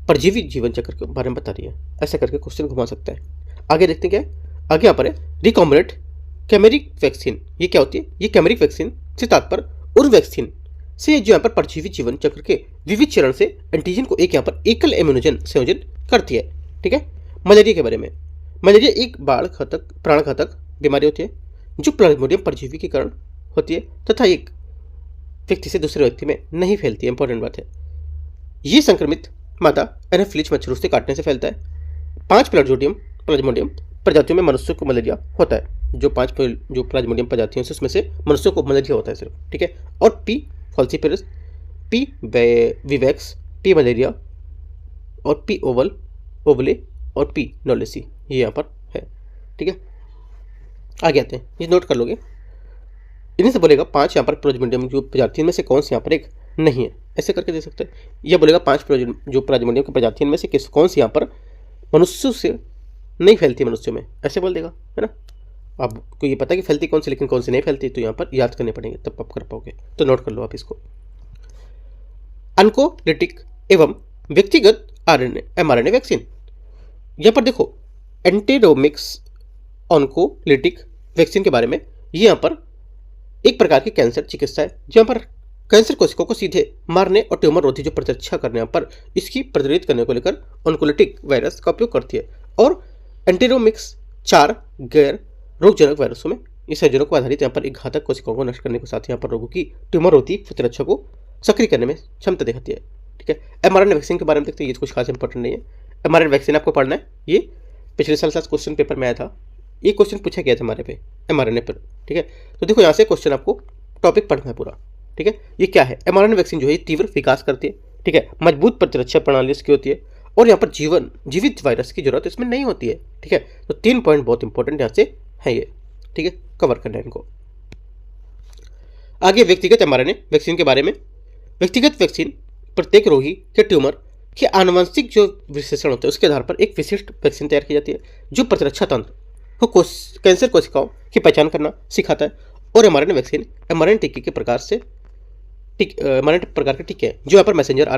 परजीवी जीवन चक्र के बारे में बता रही है। ऐसा करके क्वेश्चन घुमा सकता है। आगे देखते हैं क्या है, आगे यहाँ पर है रिकॉम्बिनेंट कैमेरिक वैक्सीन। ये क्या होती है, ये कैमेरिक वैक्सीन से तात्पर्य उन वैक्सीन से जो यहाँ पर परजीवी जीवन चक्र के विविध चरण से एंटीजन को एक यहाँ पर एकल इम्यूनोजन संयोजन करती है, ठीक है। मलेरिया के बारे में, मलेरिया एक प्राण घातक बीमारी होती है जो प्लाज्मोडियम परजीवी के कारण होती है तथा एक व्यक्ति से दूसरे व्यक्ति में नहीं फैलती है। इंपॉर्टेंट बात है, ये संक्रमित मादा एनाफिलिज मच्छरों से काटने से फैलता है। 5 प्लाज्मोडियम प्रजातियों में मनुष्यों को मलेरिया होता है। जो 5 जो प्लाज्मोडियम प्रजातियों से उसमें से मनुष्यों को मलेरिया होता है सिर्फ, ठीक है। और P falciparum, P vivax, P malaria और पी ओवले और पी नोलेसी ये यहाँ पर है, ठीक है। आगे आते हैं, ये नोट कर लोगे। इन्हीं से बोलेगा 5 यहाँ पर प्लाज्मोडियम जो प्रजातियों में से कौन सी यहाँ पर एक नहीं है, ऐसे करके दे सकते हैं। यह बोलेगा 5 जो प्लाज्मोडियम की प्रजातियों में से कौन सी यहाँ पर मनुष्यों से नहीं फैलती है, मनुष्यों में, ऐसे बोल देगा, है ना। आपको ये पता है कि फैलती कौन सी लेकिन कौन सी नहीं फैलती, तो यहाँ पर याद करने पड़ेंगे तब आप कर पाओगे। तो नोट कर लो आप इसको। ऑन्कोलिटिक एवं व्यक्तिगत mRNA वैक्सीन, यहाँ पर देखो एंटेरोमिक्स ऑन्कोलिटिक वैक्सीन के बारे में। ये यहाँ पर एक प्रकार की कैंसर चिकित्सा है जो यहाँ पर कैंसर कोशिकाओं को सीधे मारने और ट्यूमर रोधी जो प्रतिरक्षा करने पर इसकी प्रतिरोध करने को लेकर ऑन्कोलिटिक वायरस का उपयोग करती है। और एंटेरोमिक्स 4 गैर रोगजनक वायरसों में इस संयोजनों को आधारित यहाँ पर एक घातक कोशिकाओं को नष्ट करने के साथ यहाँ पर रोगों की ट्यूमर रोधी प्रतिरक्षा को सक्रिय करने में क्षमता दिखाती है, ठीक है। mRNA वैक्सीन के बारे में देखते हैं, ये कुछ खास इंपॉर्टेंट नहीं है। mRNA वैक्सीन आपको पढ़ना है, ये पिछले साल क्वेश्चन पेपर में आया था, ये क्वेश्चन पूछा गया था हमारे पे mRNA पर, ठीक है। तो देखो यहाँ से क्वेश्चन आपको टॉपिक पढ़ना है पूरा, ठीक है। ये क्या है, mRNA वैक्सीन जो है तीव्र विकास करती है, ठीक है, मजबूत प्रतिरक्षा प्रणाली इसकी होती है और यहाँ पर जीवित वायरस की जरूरत इसमें नहीं होती है, ठीक है। तो 3 पॉइंट बहुत इंपॉर्टेंट यहाँ से है ये, ठीक है, कवर करना है इनको। आगे व्यक्तिगत mRNA वैक्सीन के बारे में। व्यक्तिगत वैक्सीन प्रत्येक रोगी के ट्यूमर के आनुवंशिक जो विश्लेषण होता है उसके आधार पर एक विशिष्ट वैक्सीन तैयार की जाती है जो प्रतिरक्षा तंत्र को कैंसर कोशिकाओं की पहचान करना सिखाता है। और mRNA वैक्सीन mRNA टीके के प्रकार के टीके हैं जो यहाँ पर मैसेंजर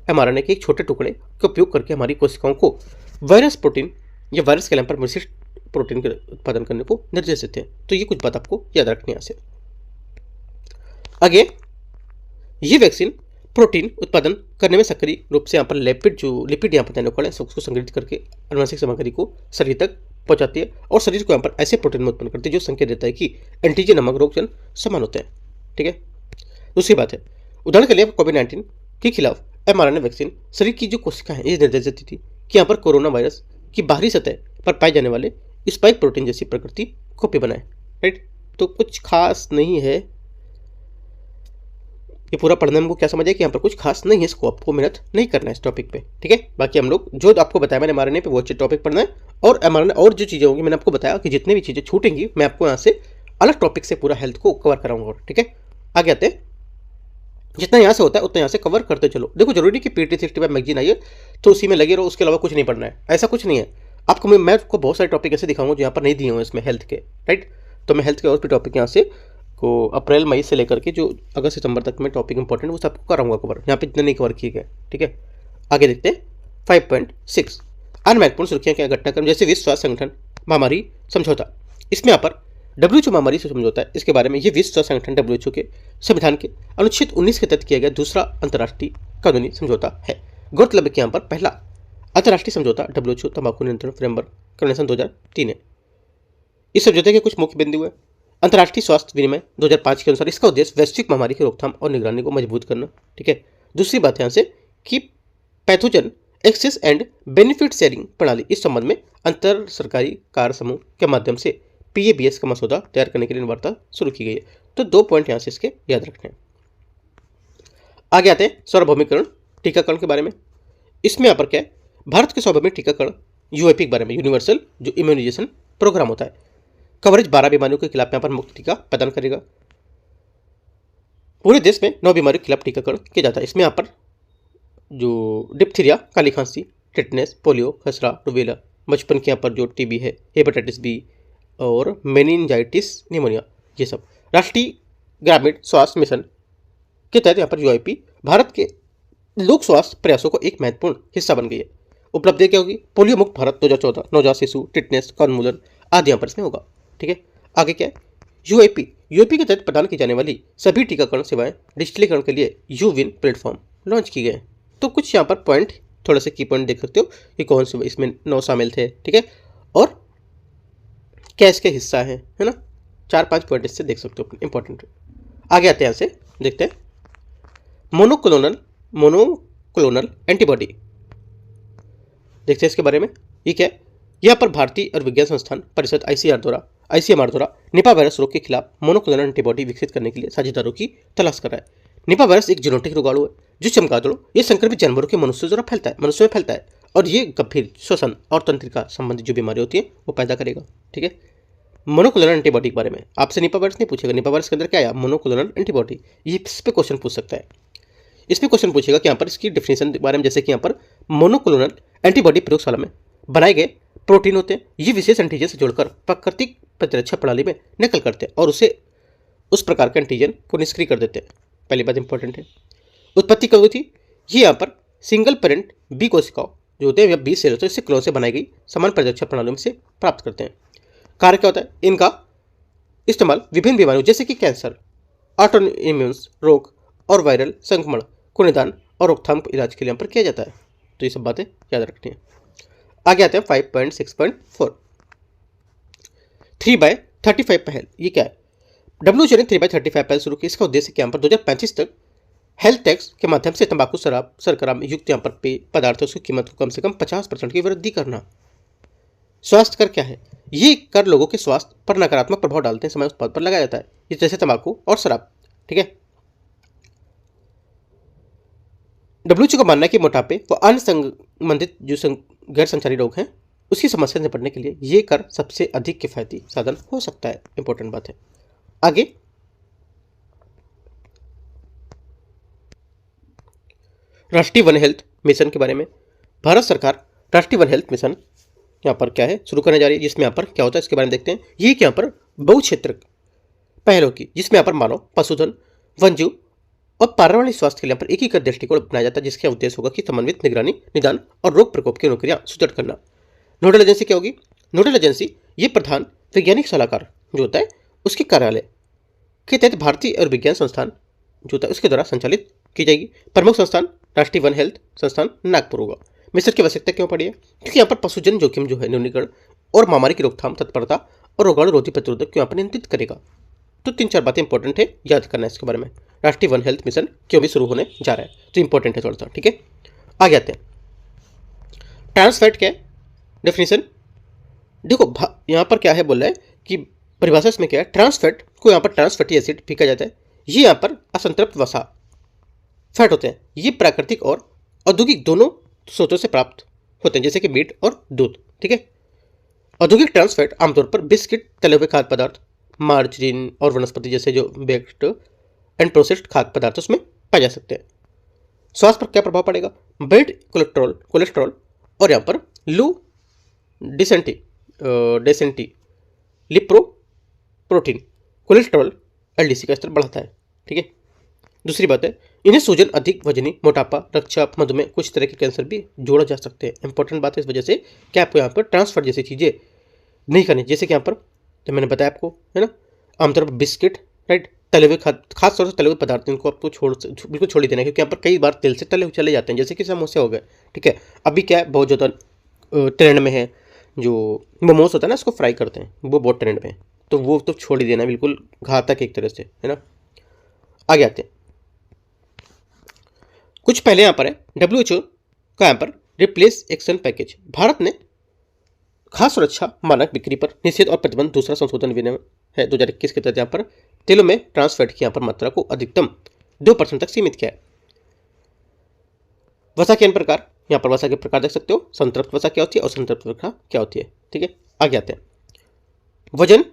mRNA के एक छोटे टुकड़े का उपयोग करके हमारी कोशिकाओं को वायरस प्रोटीन या वायरस के नाम पर विशिष्ट प्रोटीन के उत्पादन करने को निर्देश देते हैं। तो ये कुछ बात आपको याद रखनी है यहाँ से। आगे ये वैक्सीन प्रोटीन उत्पादन करने में सक्रिय रूप से यहाँ पर लिपिड यहाँ पर नैनोकण है उसको संग्रहित करके आनुवंशिक सामग्री को शरीर तक पहुंचाती है और शरीर को यहाँ पर ऐसे प्रोटीन में उत्पन्न करती है जो संकेत देता है कि एंटीजन नामक रोगजन समान होते हैं, ठीक है। दूसरी बात है, उदाहरण के लिए कोविड-19 के खिलाफ mRNA वैक्सीन शरीर की जो कोशिकाएं ये निर्देश देती थी कि यहाँ पर कोरोना वायरस की बाहरी सतह पर पाए जाने वाले स्पाइक प्रोटीन जैसी प्रकृति कॉपी बनाए, राइट। तो कुछ खास नहीं है, ये पूरा पढ़ने में क्या समझ है कि यहाँ पर कुछ खास नहीं है, इसको आपको मेहनत नहीं करना है इस टॉपिक पे, ठीक है। बाकी हम लोग जो आपको बताया मैंने mRNA पे वो अच्छे टॉपिक पढ़ना है और mRNA और जो चीज़ें होंगी मैंने आपको बताया कि जितनी भी चीज़ें छूटेंगी मैं आपको यहाँ से अलग टॉपिक से पूरा हेल्थ को कवर कराऊंगा, ठीक है। आगे आते हैं, जितना यहाँ से होता है उतना यहाँ से कवर करते चलो। देखो जरूरी कि PT65 मैगजीन आई है तो उसी में लगे रहो, उसके अलावा कुछ नहीं पढ़ना है, ऐसा कुछ नहीं है। आपको मैं आपको बहुत सारे टॉपिक ऐसे दिखाऊंगा जो यहाँ पर नहीं दिए हुए इसमें हेल्थ के, राइट। तो मैं हेल्थ के और भी टॉपिक यहाँ से को अप्रैल मई से लेकर के जो अगस्त सितंबर तक में टॉपिक इंपॉर्टेंट वो सबको कराऊंगा कवर, यहाँ पे इतने नहीं कवर किए गए, ठीक है। आगे देखते हैं 5.6 अन्य महत्वपूर्ण सुर्खियां क्या घटनाक्रम जैसे विश्व स्वास्थ्य संगठन महामारी समझौता। इसमें यहाँ पर डब्ल्यूएचओ महामारी से समझौता है, इसके बारे में ये विश्व स्वास्थ्य संगठन डब्ल्यूएचओ के संविधान के अनुच्छेद 19 के तहत किया गया दूसरा अंतर्राष्ट्रीय कानूनी समझौता है। गौरतलब है कि यहाँ पर पहला अंतर्राष्ट्रीय समझौता डब्ल्यूएचओ तंबाकू नियंत्रण फ्रेमवर्क कन्वेंशन 2003 है। इस समझौते के कुछ मुख्य बिंदु है। अंतर्राष्ट्रीय स्वास्थ्य विनिमय 2005 के अनुसार इसका उद्देश्य वैश्विक महामारी की रोकथाम और निगरानी को मजबूत करना। ठीक है। दूसरी बात यहाँ से कि pathogen access and benefit sharing प्रणाली, इस संबंध में अंतर सरकारी कार्य समूह के माध्यम से PABS का मसौदा तैयार करने के लिए वार्ता शुरू की गई है। तो 2 पॉइंट यहाँ से इसके याद रखने हैं। आगे आते हैं सार्वभौमिकरण टीकाकरण के बारे में। इसमें यहाँ पर क्या है, भारत के सार्वभौमिक टीकाकरण UIP के बारे में, यूनिवर्सल जो इम्यूनाइजेशन प्रोग्राम होता है, कवरेज 12 बीमारियों के खिलाफ यहाँ पर मुफ्त टीका प्रदान करेगा। पूरे देश में 9 बीमारियों के खिलाफ टीकाकरण किया जाता है। इसमें यहाँ पर जो डिप्थीरिया, काली खांसी, टेटनेस, पोलियो, खसरा, रुबेला, बचपन के यहाँ पर जो TB है, हेपेटाइटिस B और मेनिंजाइटिस निमोनिया, ये सब राष्ट्रीय ग्रामीण स्वास्थ्य मिशन के तहत यहाँ पर UIP भारत के लोक स्वास्थ्य प्रयासों को एक महत्वपूर्ण हिस्सा बन गई है। उपलब्धि क्या होगी, पोलियो मुक्त भारत 2014, नवजात शिशु, टिटनेस का उन्मूलन आदि यहाँ पर इसमें होगा। ठीक है। आगे क्या है, UIP के तहत प्रदान की जाने वाली सभी टीकाकरण सेवाएं डिजिटलीकरण के लिए यूविन प्लेटफॉर्म लॉन्च की गए। तो कुछ यहाँ पर पॉइंट, थोड़े से की पॉइंट देख सकते हो कि कौन से इसमें 9 शामिल थे। ठीक है। और क्या इसके हिस्सा है ना, 4-5 पॉइंट इससे देख सकते हो इंपॉर्टेंट। आगे आते हैं, यहाँ से देखते हैं मोनोक्लोनल एंटीबॉडी, देखते हैं इसके बारे में। ये क्या है, यहाँ पर भारतीय और विज्ञान संस्थान परिषद ICMR द्वारा निपा वायरस रोग के खिलाफ मोनोक्लोनल एंटीबॉडी विकसित करने के लिए साझेदारों की तलाश कर रहा है। निपा वायरस एक जीनोटिक रोगाणु है जो चमगादड़ों या संक्रमित जानवरों के मनुष्य में फैलता है और ये गंभीर श्वसन और तंत्रिका संबंधी जो बीमारी होती है वो पैदा करेगा। ठीक है। मोनोक्लोनल एंटीबॉडी के बारे में आपसे निपा वायरस नहीं पूछेगा, निपा वायरस के अंदर क्या आया, मोनोक्लोनल एंटीबॉडी, ये इस पे क्वेश्चन पूछ सकता है। इसमें क्वेश्चन पूछेगा कि यहाँ पर इसकी डिफिनेशन के बारे में, जैसे कि यहाँ पर मोनोक्लोनल एंटीबॉडी प्रयोगशाला में बनाए गए प्रोटीन होते हैं, ये विशेष एंटीजन से जोड़कर प्राकृतिक प्रतिरक्षा प्रणाली में नकल करते हैं और उसे उस प्रकार के एंटीजन को निष्क्रिय कर देते हैं। पहली बात इंपॉर्टेंट है। उत्पत्ति कब हुई थी, ये यहाँ पर सिंगल पेरेंट B कोशिकाओं जो होते हैं या B सेल होते हैं, इससे क्लोन से बनाई गई समान प्रतिरक्षा प्रणालियों में से प्राप्त करते हैं। कार्य क्या होता है, इनका इस्तेमाल विभिन्न बीमारियों जैसे कि कैंसर, ऑटोइम्यून रोग और वायरल संक्रमण को निदान और रोकथाम इलाज के लिए यहाँ पर किया जाता है। तो ये सब बातें याद रखनी है। आगे आते हैं 5.6.4 3/35 पहल। ये क्या है, WHO ने 3/35 पहल शुरू की। इसका उद्देश्य क्या, यहाँ पर 2035 तक हेल्थ टैक्स के माध्यम से तंबाकू, शराब, शर्करा में युक्त यहाँ पर पेय पदार्थों की कीमत को कम से कम 50% की वृद्धि करना। स्वास्थ्य कर क्या है, ये कर लोगों के स्वास्थ्य पर नकारात्मक प्रभाव डालते हैं समय उत्पाद पर लगाया जाता है, ये जैसे तंबाकू और शराब। ठीक है। WHO का मानना है कि मोटापे व अन्य संबंधित जो गैर संचारी रोग हैं उसकी समस्या से निपटने के लिए ये कर सबसे अधिक किफायती साधन हो सकता है। इंपॉर्टेंट बात है। आगे राष्ट्रीय वन हेल्थ मिशन के बारे में। भारत सरकार राष्ट्रीय वन हेल्थ मिशन यहाँ पर क्या है शुरू करने जा रही है, जिसमें यहाँ पर क्या होता है इसके बारे में देखते हैं। ये यहाँ पर बहुक्षेत्र पहलों की, जिसमें यहाँ पर मानव, पशुधन, वन्यजीव और पर्यावरणीय स्वास्थ्य के लिए यहाँ पर एकीकृत दृष्टिकोण अपनाया जाता है, जिसका उद्देश्य होगा कि समन्वित निगरानी, निदान और रोग प्रकोप की अनुक्रिया सुदृढ़ करना। नोडल एजेंसी क्या होगी, नोडल एजेंसी ये प्रधान वैज्ञानिक सलाहकार जो होता है उसके कार्यालय के तहत भारतीय और विज्ञान संस्थान जो होता है उसके द्वारा संचालित की जाएगी। प्रमुख संस्थान राष्ट्रीय वन हेल्थ संस्थान नागपुर होगा। मिशन की आवश्यकता क्यों पड़ी है, क्योंकि यहाँ पर पशुजन जोखिम जो है न्यूनीकरण और महामारी की रोकथाम, तत्परता और रोगाणु रोधी प्रतिरोधक को यहाँ पर नियंत्रित करेगा। तो 3-4 बातें इंपॉर्टेंट है, याद करना है इसके बारे में। राष्ट्रीय वन हेल्थ मिशन क्यों भी शुरू होने जा रहा है तो इंपॉर्टेंट है थोड़ा सा। ठीक है। आगे आते हैं, ट्रांसफैट क्या है, डेफिनेशन देखो यहाँ पर क्या है बोल रहा है कि परिभाषा इसमें क्या है, ट्रांसफैट को यहाँ पर ट्रांसफैटी एसिड भी कहा जाता है। ये यहाँ पर असंतृप्त वसा फैट होते हैं। ये प्राकृतिक और औद्योगिक दोनों स्रोतों से प्राप्त होते हैं, जैसे कि मीट और दूध। ठीक है। औद्योगिक ट्रांसफैट आमतौर पर बिस्किट, तले हुए खाद्य पदार्थ, मार्जरीन और वनस्पति जैसे जो बेक्ड एंड प्रोसेस्ड खाद्य पदार्थ उसमें पाए जा सकते हैं। स्वास्थ्य पर क्या प्रभाव पड़ेगा, बेड कोलेस्ट्रॉल और यहाँ पर लो डेसेंटी लिप्रोप्रोटीन कोलेस्ट्रॉल LDC का स्तर बढ़ाता है। ठीक है। दूसरी बात है, इन्हें सूजन, अधिक वजनी, मोटापा, रक्तचाप, मधुमेह, कुछ तरह के कैंसर भी जोड़ा जा सकते हैं। इंपॉर्टेंट बात है इस वजह से कि आपको यहाँ पर ट्रांसफर जैसी चीज़ें नहीं करनी, जैसे कि यहाँ पर तो मैंने बताया आपको, है ना। आमतौर पर बिस्किट, राइट, तले हुए खास तौर से तले हुए पदार्थ, इनको आपको बिल्कुल छोड़ ही देना है, क्योंकि यहाँ पर कई बार तेल से तले चले जाते हैं, जैसे कि समोसे हो गए, ठीक है। अभी क्या है, बहुत ज़्यादा ट्रेंड में है, जो मोमोज होता है ना, उसको फ्राई करते हैं, वो बहुत ट्रेंड में है, तो वो तो छोड़ ही देना, बिल्कुल घातक एक तरह से, है ना। आगे आते हैं, कुछ पहले यहाँ पर है WHO का यहाँ पर रिप्लेस एक्शन पैकेज। भारत ने खाद्य सुरक्षा मानक बिक्री पर निषेध और प्रतिबंध दूसरा संशोधन विनियम है 2021 के तहत यहाँ पर तेलों में ट्रांस फैट की यहाँ पर मात्रा को अधिकतम 2% तक सीमित किया है। वसा के अन्य प्रकार, यहाँ पर वसा के प्रकार देख सकते हो, संतृप्त वसा क्या होती है और संतृप्त वसा क्या होती है, ठीक है। आगे आते हैं, वजन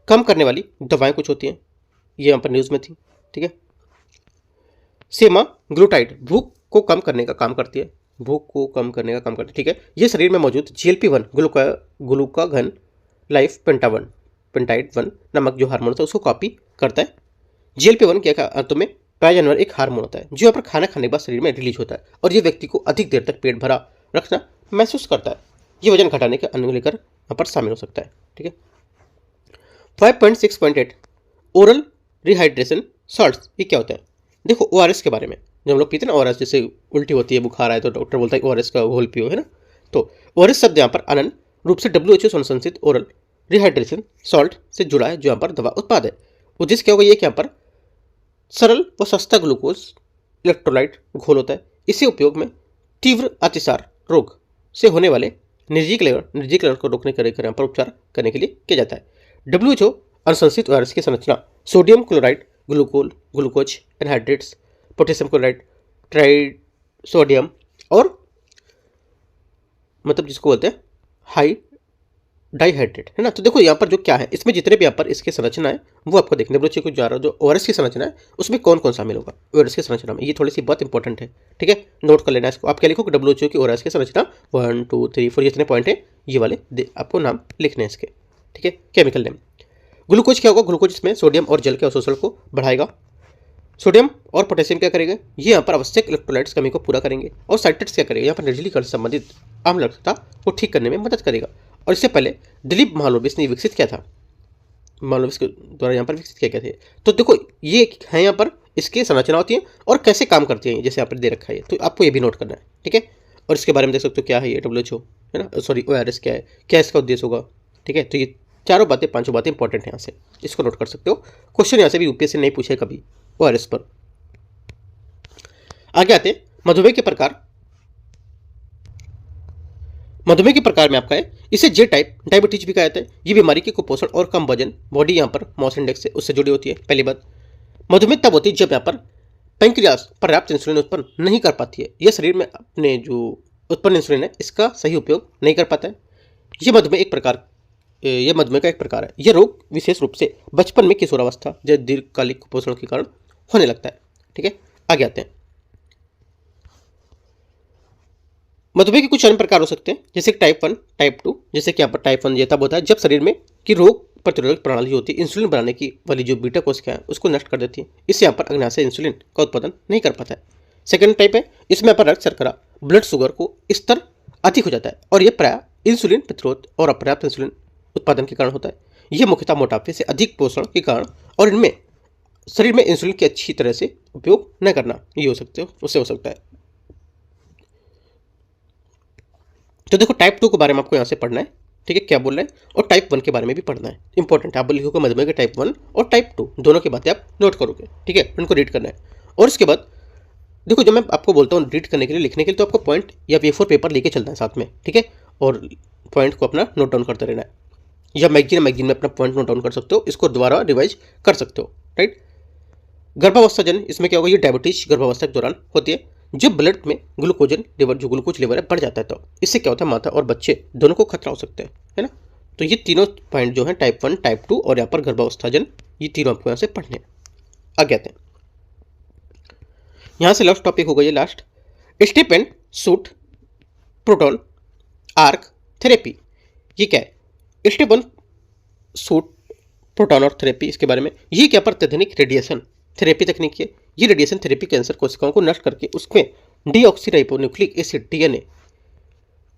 कम करने वाली दवाएं कुछ होती हैं, ये यहाँ पर न्यूज में थी, ठीक है। सेमाग्लूटाइड भूख को कम करने का काम करती है, भूख को कम करने का काम करती है, ठीक है। ये शरीर में मौजूद GLP-1 ग्लूकागन लाइफ पेंटाइड 1 नामक जो हार्मोन होता है उसको कॉपी करता है। GLP-1 क्या अर्थों में पाया जाने वाला एक हार्मोन होता है जो यहाँ पर खाना खाने के बाद शरीर में रिलीज होता है और ये व्यक्ति को अधिक देर तक पेट भरा रखना महसूस करता है। ये वजन घटाने के अन्य लेकर यहाँ पर शामिल हो सकता है, ठीक है। 5.6.8 ओरल रिहाइड्रेशन सॉल्ट्स, ये क्या होता है? देखो, ORS के बारे में, जब हम लोग पीते हैं ना ORS, जैसे उल्टी होती है, बुखार आए तो डॉक्टर बोलता है ORS का घोल पियो, है ना। तो ORS शब्द यहाँ पर अनन्य रूप से WHO अनुशंसित ओरल रिहाइड्रेशन सॉल्ट से जुड़ा है, जो यहाँ पर दवा उत्पाद है। उद्देश्य क्या होगा, ये कि यहाँ पर सरल व सस्ता ग्लूकोज इलेक्ट्रोलाइट घोल होता है। इसे उपयोग में तीव्र अतिसार रोग से होने वाले निर्जीकीकरण को रोकने के यहाँ पर उपचार करने के लिए किया जाता है। WHO अनुशंसित ORS की संरचना sodium chloride, glucose anhydrous, potassium chloride, ट्राइड सोडियम और मतलब जिसको बोलते हैं हाई डाइहाइड्रेट, है ना। तो देखो यहाँ पर जो क्या है, इसमें जितने भी यहाँ पर इसकी संरचना है वो आपको देखने को कुछ जा रहा है। जो ORS की संरचना है उसमें कौन कौन शामिल होगा ORS की संरचना में, ये थोड़ी सी बहुत इंपॉर्टेंट है, ठीक है। नोट कर लेना इसको। आप क्या लिखो, WHO की ORS की संरचना 1 2 3 4 जितने पॉइंट है ये वाले आपको नाम लिखने हैं इसके, ठीक है। केमिकल नेम, ग्लूकोज क्या होगा, ग्लूकोज इसमें सोडियम और जल के अवशोषण को बढ़ाएगा। सोडियम और पोटेशियम क्या करेंगे, ये यहाँ पर आवश्यक इलेक्ट्रोलाइट्स कमी को पूरा करेंगे। और साइट्रेट्स क्या करेगा, यहाँ पर निर्जलीकरण से संबंधित आम्लता को ठीक करने में मदद करेगा। और इससे पहले दिलीप महालनोबिस ने विकसित किया था, महालनोबिस के द्वारा यहाँ पर विकसित किया गया थे। तो देखो ये है यहाँ पर इसकी संरचना होती है और कैसे काम करती है, जैसे यहाँ पर दे रखा है, तो आपको ये भी नोट करना है, ठीक है। और इसके बारे में देख सकते हो क्या है ये WHO, है ना, सॉरी ORS क्या है, क्या इसका उद्देश्य होगा, ठीक है। तो ये चारों बातें, पांचों बातें इंपॉर्टेंट है, यहाँ से इसको नोट कर सकते हो। क्वेश्चन यहाँ से भी UPSC नहीं पूछे कभी ORS पर। आगे आते हैं, मधुमेह के प्रकार। मधुमेह के प्रकार में आपका है, इसे J टाइप डायबिटीज भी कहा जाता है। ये बीमारी के कुपोषण और कम वजन बॉडी यहाँ पर मॉस इंडेक्स से उससे जुड़ी होती है। पहली बात, मधुमेह तब होती है जब यहाँ पर पैंक्रियास पर्याप्त इंसुलिन उत्पन्न नहीं कर पाती है। यह शरीर में अपने जो उत्पन्न इंसुलिन है इसका सही उपयोग नहीं कर पाता है। यह मधुमेह का एक प्रकार है। यह रोग विशेष रूप से बचपन में किशोरावस्था या दीर्घकालिक कुपोषण के कारण होने लगता है, ठीक है। आगे आते हैं, मधुमेह के कुछ अन्य प्रकार हो सकते हैं, जैसे टाइप 1, टाइप 2। जैसे कि यहाँ पर टाइप 1 ये तब होता है जब शरीर में की रोग प्रतिरोधक प्रणाली होती है इंसुलिन बनाने की वाली जो बीटा कोशिकाएं हैं उसको नष्ट कर देती है। इससे यहाँ पर अग्नाशय इंसुलिन का उत्पादन नहीं कर पाता है। सेकंड टाइप है, इसमें यहाँ पर रक्त शर्करा ब्लड शुगर को स्तर अधिक हो जाता है और यह प्राय इंसुलिन प्रतिरोध और अपर्याप्त इंसुलिन उत्पादन के कारण होता है। यह मुख्यतः मोटापे से अधिक पोषण के कारण और इनमें शरीर में इंसुलिन की अच्छी तरह से उपयोग न करना ये हो सकता है। तो देखो टाइप 2 के बारे में आपको यहाँ से पढ़ना है, ठीक है, क्या बोल रहे हैं, और टाइप 1 के बारे में भी पढ़ना है, इंपॉर्टेंट है। आप लिखोगे मधुमेह के टाइप 1 और टाइप 2 दोनों की बातें आप नोट करोगे, ठीक है, उनको रीड करना है। और उसके बाद देखो जब मैं आपको बोलता हूँ रीड करने के लिए, लिखने के लिए, तो आपको पॉइंट या A4 पेपर लेके चलना है साथ में, ठीक है, और पॉइंट को अपना नोट डाउन करते रहना है, या मैगजीन में अपना पॉइंट नोट डाउन कर सकते हो, इसको दोबारा रिवाइज कर सकते हो, राइट। गर्भावस्था जन, इसमें क्या होगा, ये डायबिटीज गर्भावस्था के दौरान होती है जब ब्लड में ग्लूकोज लेवल बढ़ जाता है। तो इससे क्या होता है, माता और बच्चे दोनों को खतरा हो सकता है ना। तो ये तीनों पॉइंट जो है टाइप 1, टाइप 2 और यहाँ पर गर्भावस्था जन, ये तीनों आपको यहाँ से पढ़ने हैं। आगे आते हैं, यहाँ से लास्ट टॉपिक होगा ये last, step and shoot proton arc therapy. ये क्या है, स्टेप 1 शूट प्रोटॉन और थेरेपी, इसके बारे में, ये क्या पर अत्यधिक रेडिएशन थेरेपी तकनीक है। ये रेडिएशन थेरेपी कैंसर कोशिकाओं को नष्ट करके उसमें डीऑक्सीराइबोन्यूक्लिक एसिड DNA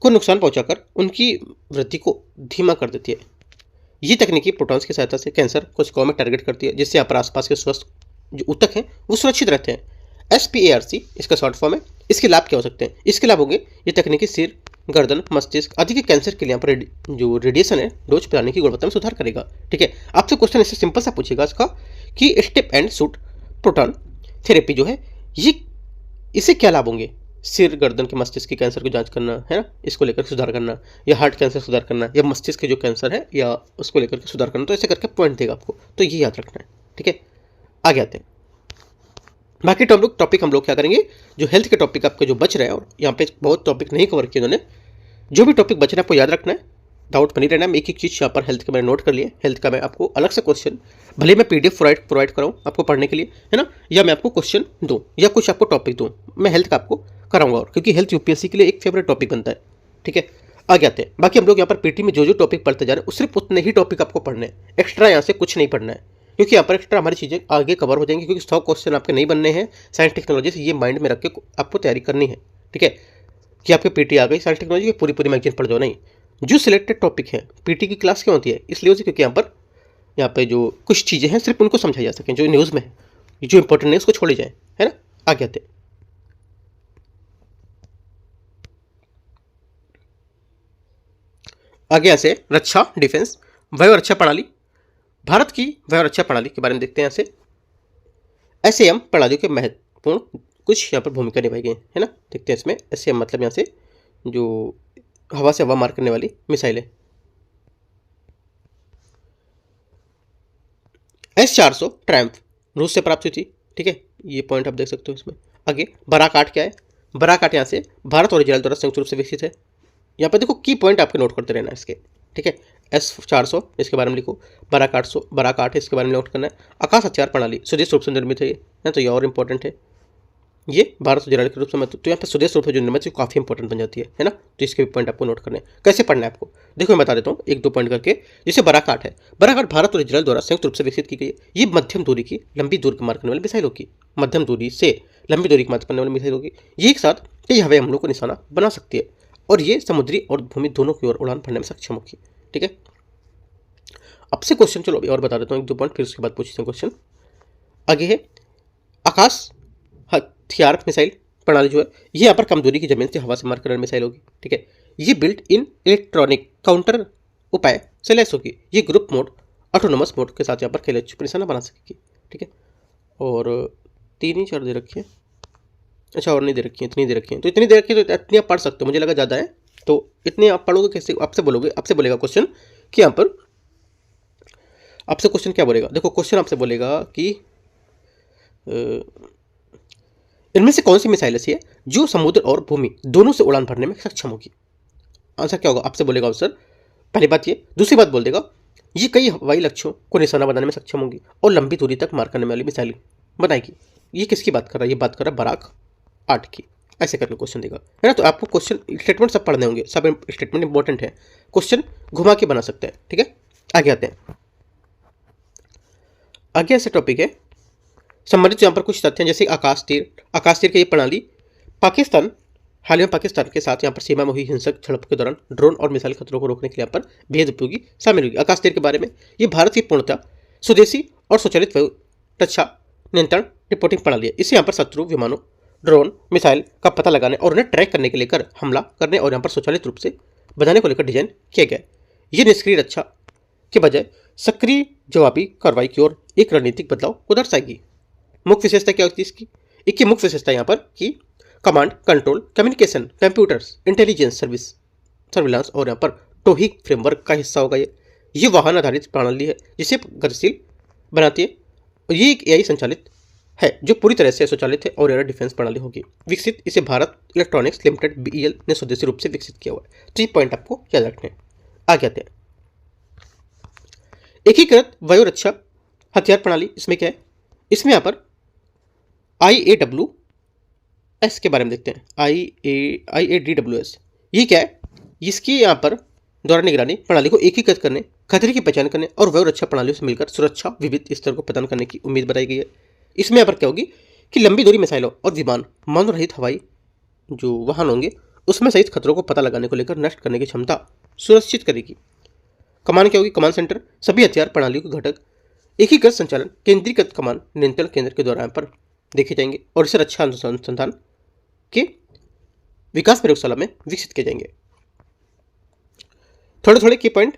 को नुकसान पहुंचाकर उनकी वृद्धि को धीमा कर देती है। ये तकनीकी प्रोटॉन्स की सहायता से कैंसर कोशिकाओं में टारगेट करती है, जिससे यहाँ पर आसपास के स्वस्थ जो ऊतक हैं वो सुरक्षित रहते हैं। SPARC इसका शॉर्ट फॉर्म है। इसके लाभ क्या हो सकते हैं? इसके लाभ होंगे ये तकनीकी सिर, गर्दन, मस्तिष्क आदि के कैंसर के लिए यहाँ पर जो रेडिएशन है डोज पिलाने की गुणवत्ता में सुधार करेगा। ठीक है, आपसे क्वेश्चन इससे सिंपल सा पूछेगा इसका कि step and shoot proton therapy जो है ये इससे क्या लाभ होंगे? सिर, गर्दन के, मस्तिष्क के कैंसर को जांच करना है ना, इसको लेकर सुधार करना, या हार्ट कैंसर सुधार करना, या मस्तिष्क के जो कैंसर है या उसको लेकर के सुधार करना। तो ऐसे करके पॉइंट देगा आपको, तो ये याद रखना है। ठीक है, आगे आते हैं। बाकी टॉपिक हम लोग क्या करेंगे, जो हेल्थ के टॉपिक आपके जो बच रहे हैं, और यहाँ पे बहुत टॉपिक नहीं कवर किए उन्होंने, जो भी टॉपिक बच रहे हैं आपको याद रखना है, डाउट बनी रहना है। मैं एक एक चीज़ यहाँ पर हेल्थ के मैंने नोट कर लिए। हेल्थ का मैं आपको अलग से क्वेश्चन, भले मैं PDF प्रोवाइड कराऊँ आपको पढ़ने के लिए, है ना, या मैं आपको क्वेश्चन दूँ या कुछ आपको टॉपिक दूँ, मैं हेल्थ का आपको कराऊंगा, और क्योंकि हेल्थ UPSC के लिए एक फेवरेट टॉपिक बनता है। ठीक है, आगे आते हैं। बाकी हम लोग यहाँ पर PT में जो टॉपिक पढ़ते जा रहे हैं सिर्फ उतने ही टॉपिक आपको पढ़ने हैं, एक्स्ट्रा यहाँ से कुछ नहीं पढ़ना है, क्योंकि यहाँ पर एक्स्ट्रा हमारी चीज़ें आगे कवर हो जाएंगी, क्योंकि 100 क्वेश्चन आपके नहीं बनने हैं साइंस टेक्नोलॉजी से। ये माइंड में रख के आपको तैयारी करनी है। ठीक है, कि आपके PT आ गई साइंस टेक्नोलॉजी की, पूरी मैगजीन पढ़ जाओ, नहीं। जो सिलेक्टेड टॉपिक है, PT की क्लास क्यों होती है? इसलिए होती है क्योंकि यहाँ पे जो कुछ चीज़ें हैं सिर्फ उनको समझाई जा सकें जो न्यूज़ में है, जो इंपॉर्टेंट है उसको छोड़ी जाए, है ना। आगे आते हैं। आगे यहाँ से रक्षा, डिफेंस, वायु रक्षा प्रणाली, भारत की वायु रक्षा प्रणाली के बारे में देखते हैं। यहाँ से SAM प्रणालियों के महत्वपूर्ण कुछ यहाँ पर भूमिका निभाई गई है ना। देखते हैं इसमें SAM मतलब यहाँ से जो हवा से हवा मार करने वाली मिसाइल है। S-400 ट्रायम्फ रूस से प्राप्त हुई थी। ठीक है, ये पॉइंट आप देख सकते हो इसमें। आगे बराक 8 क्या है? बराक 8 यहाँ से भारत और इजराइल द्वारा संयुक्त रूप से विकसित है। यहाँ पर देखो की पॉइंट आपके नोट करते रहना है इसके। ठीक है, S-400 इसके बारे में लिखो, बराक 8 इसके बारे में नोट करना है। आकाश हथियार प्रणाली स्वदेश रूप से निर्मित है ये, तो ये और इंपॉर्टेंट है। ये भारत और इजराइल के रूप से, तो यहाँ पर स्वदेश रूप से जो निर्मित है काफ़ी इंपॉर्टेंट बन जाती है ना। तो इसके भी पॉइंट आपको नोट करने हैं। कैसे पढ़ना है आपको, देखो मैं बता देता हूँ 1-2 पॉइंट करके। जैसे बराक 8 है, बराक 8 भारत और इजराइल द्वारा संयुक्त रूप से विकसित की गई है। ये मध्यम दूरी की लंबी दूर की मार करने वाली मिसाइल होगी, मध्यम दूरी से लंबी दूरी की मार करने वाली मिसाइल होगी। ये एक साथ कई हवाई हमलों को निशाना बना सकती है, और ये समुद्री और भूमि दोनों की ओर उड़ान भरने में सक्षम होगी। ठीक है, अब से क्वेश्चन चलो अभी और बता देता हूँ 1-2 पॉइंट, फिर उसके बाद पूछते हैं क्वेश्चन। आगे है आकाश हथियार मिसाइल प्रणाली जो है, ये यहाँ पर कम दूरी की जमीन से हवा से मार करने वाली मिसाइल होगी। ठीक है, ये बिल्ट इन इलेक्ट्रॉनिक काउंटर उपाय से लैस होगी। ये ग्रुप मोड, ऑटोनोमस मोड के साथ यहाँ पर खेल निशाना बना सकेगी। ठीक है, और 3 ही 4 दे रखी है, अच्छा और नहीं दे रखी है, इतनी दे रखी है, तो इतनी दे रखी है, तो इतनी आप पढ़ सकते हो। मुझे लगा ज़्यादा है, तो इतनी आप पढ़ोगे कैसे? आपसे बोलेगा क्वेश्चन कि यहाँ पर आपसे क्वेश्चन क्या बोलेगा, देखो क्वेश्चन आपसे बोलेगा कि इनमें से कौन सी मिसाइल ऐसी है जो समुद्र और भूमि दोनों से उड़ान भरने में सक्षम होगी? आंसर क्या होगा आपसे बोलेगा आंसर, पहली बात ये। दूसरी बात बोल देगा ये कई हवाई लक्ष्यों को निशाना बनाने में सक्षम होगी और लंबी दूरी तक मार करने वाली मिसाइल बनाएगी। ये किसकी बात कर रहा है? ये बात कर रहा है बराक 8 की। ऐसे करके क्वेश्चन देगा, है ना। तो आपको क्वेश्चन स्टेटमेंट सब पढ़ने होंगे, सब स्टेटमेंट इंपॉर्टेंट है, क्वेश्चन घुमा के बना सकते हैं। ठीक है, आगे आते हैं। आगे ऐसे टॉपिक है संबंधित यहाँ पर कुछ तथ्य हैं, जैसे आकाश तीर की ये प्रणाली पाकिस्तान, हाल ही में पाकिस्तान के साथ यहाँ पर सीमा में हुई हिंसक झड़प के दौरान ड्रोन और मिसाइल खतरों को रोकने के लिए यहाँ पर बेहद उपयोगी शामिल होगी। आकाश तीर के बारे में, ये भारत की पूर्णतः स्वदेशी और स्वचालित वायु रक्षा नियंत्रण रिपोर्टिंग प्रणाली है। इससे यहाँ पर शत्रु विमानों, ड्रोन, मिसाइल का पता लगाने और उन्हें ट्रैक करने के लेकर हमला करने और यहाँ पर स्वचालित रूप से बनाने को लेकर डिजाइन किया गया है। ये निष्क्रिय रक्षा के बजाय सक्रिय जवाबी कार्रवाई की ओर एक रणनीतिक बदलाव को दर्शाएगी। मुख्य विशेषता क्या होती है इसकी? एक की मुख्य विशेषता यहाँ पर कि command control, communication, computers, intelligence surveillance और यहाँ पर टोहिक फ्रेमवर्क का हिस्सा होगा। ये वाहन आधारित प्रणाली है जिसे गतिशील बनाती है, और ये एक AI संचालित है जो पूरी तरह से स्वचालित है और एयर डिफेंस प्रणाली होगी विकसित। इसे भारत इलेक्ट्रॉनिक्स लिमिटेड BEL ने स्वदेशी रूप से विकसित किया हुआ है। तो ये पॉइंट आपको याद रखने हैं। आगे आते हैं एकीकृत वायु रक्षा हथियार प्रणाली। इसमें क्या है? इसमें यहाँ पर IAWS के बारे में देखते हैं। IADWS ये क्या है? इसकी यहाँ पर द्वारा निगरानी प्रणाली को एकीकृत करने, खतरे की पहचान करने और वायु रक्षा प्रणालियों से मिलकर सुरक्षा विविध स्तर को प्रदान करने की उम्मीद बताई गई है। इसमें यहाँ पर क्या होगी कि लंबी दूरी मिसाइलों और विमान, मानव रहित हवाई जो वाहन होंगे उसमें सहित खतरों को पता लगाने को लेकर नष्ट करने की क्षमता सुनिश्चित करेगी। कमान क्या होगी? कमान सेंटर सभी हथियार प्रणालियों के घटक एकीकृत संचालन केंद्रीकृत कमान नियंत्रण केंद्र के द्वारा पर देखे जाएंगे और इसे रक्षा अनुसंधान के विकास प्रयोगशाला में विकसित किए जाएंगे। थोड़े थोड़े की पॉइंट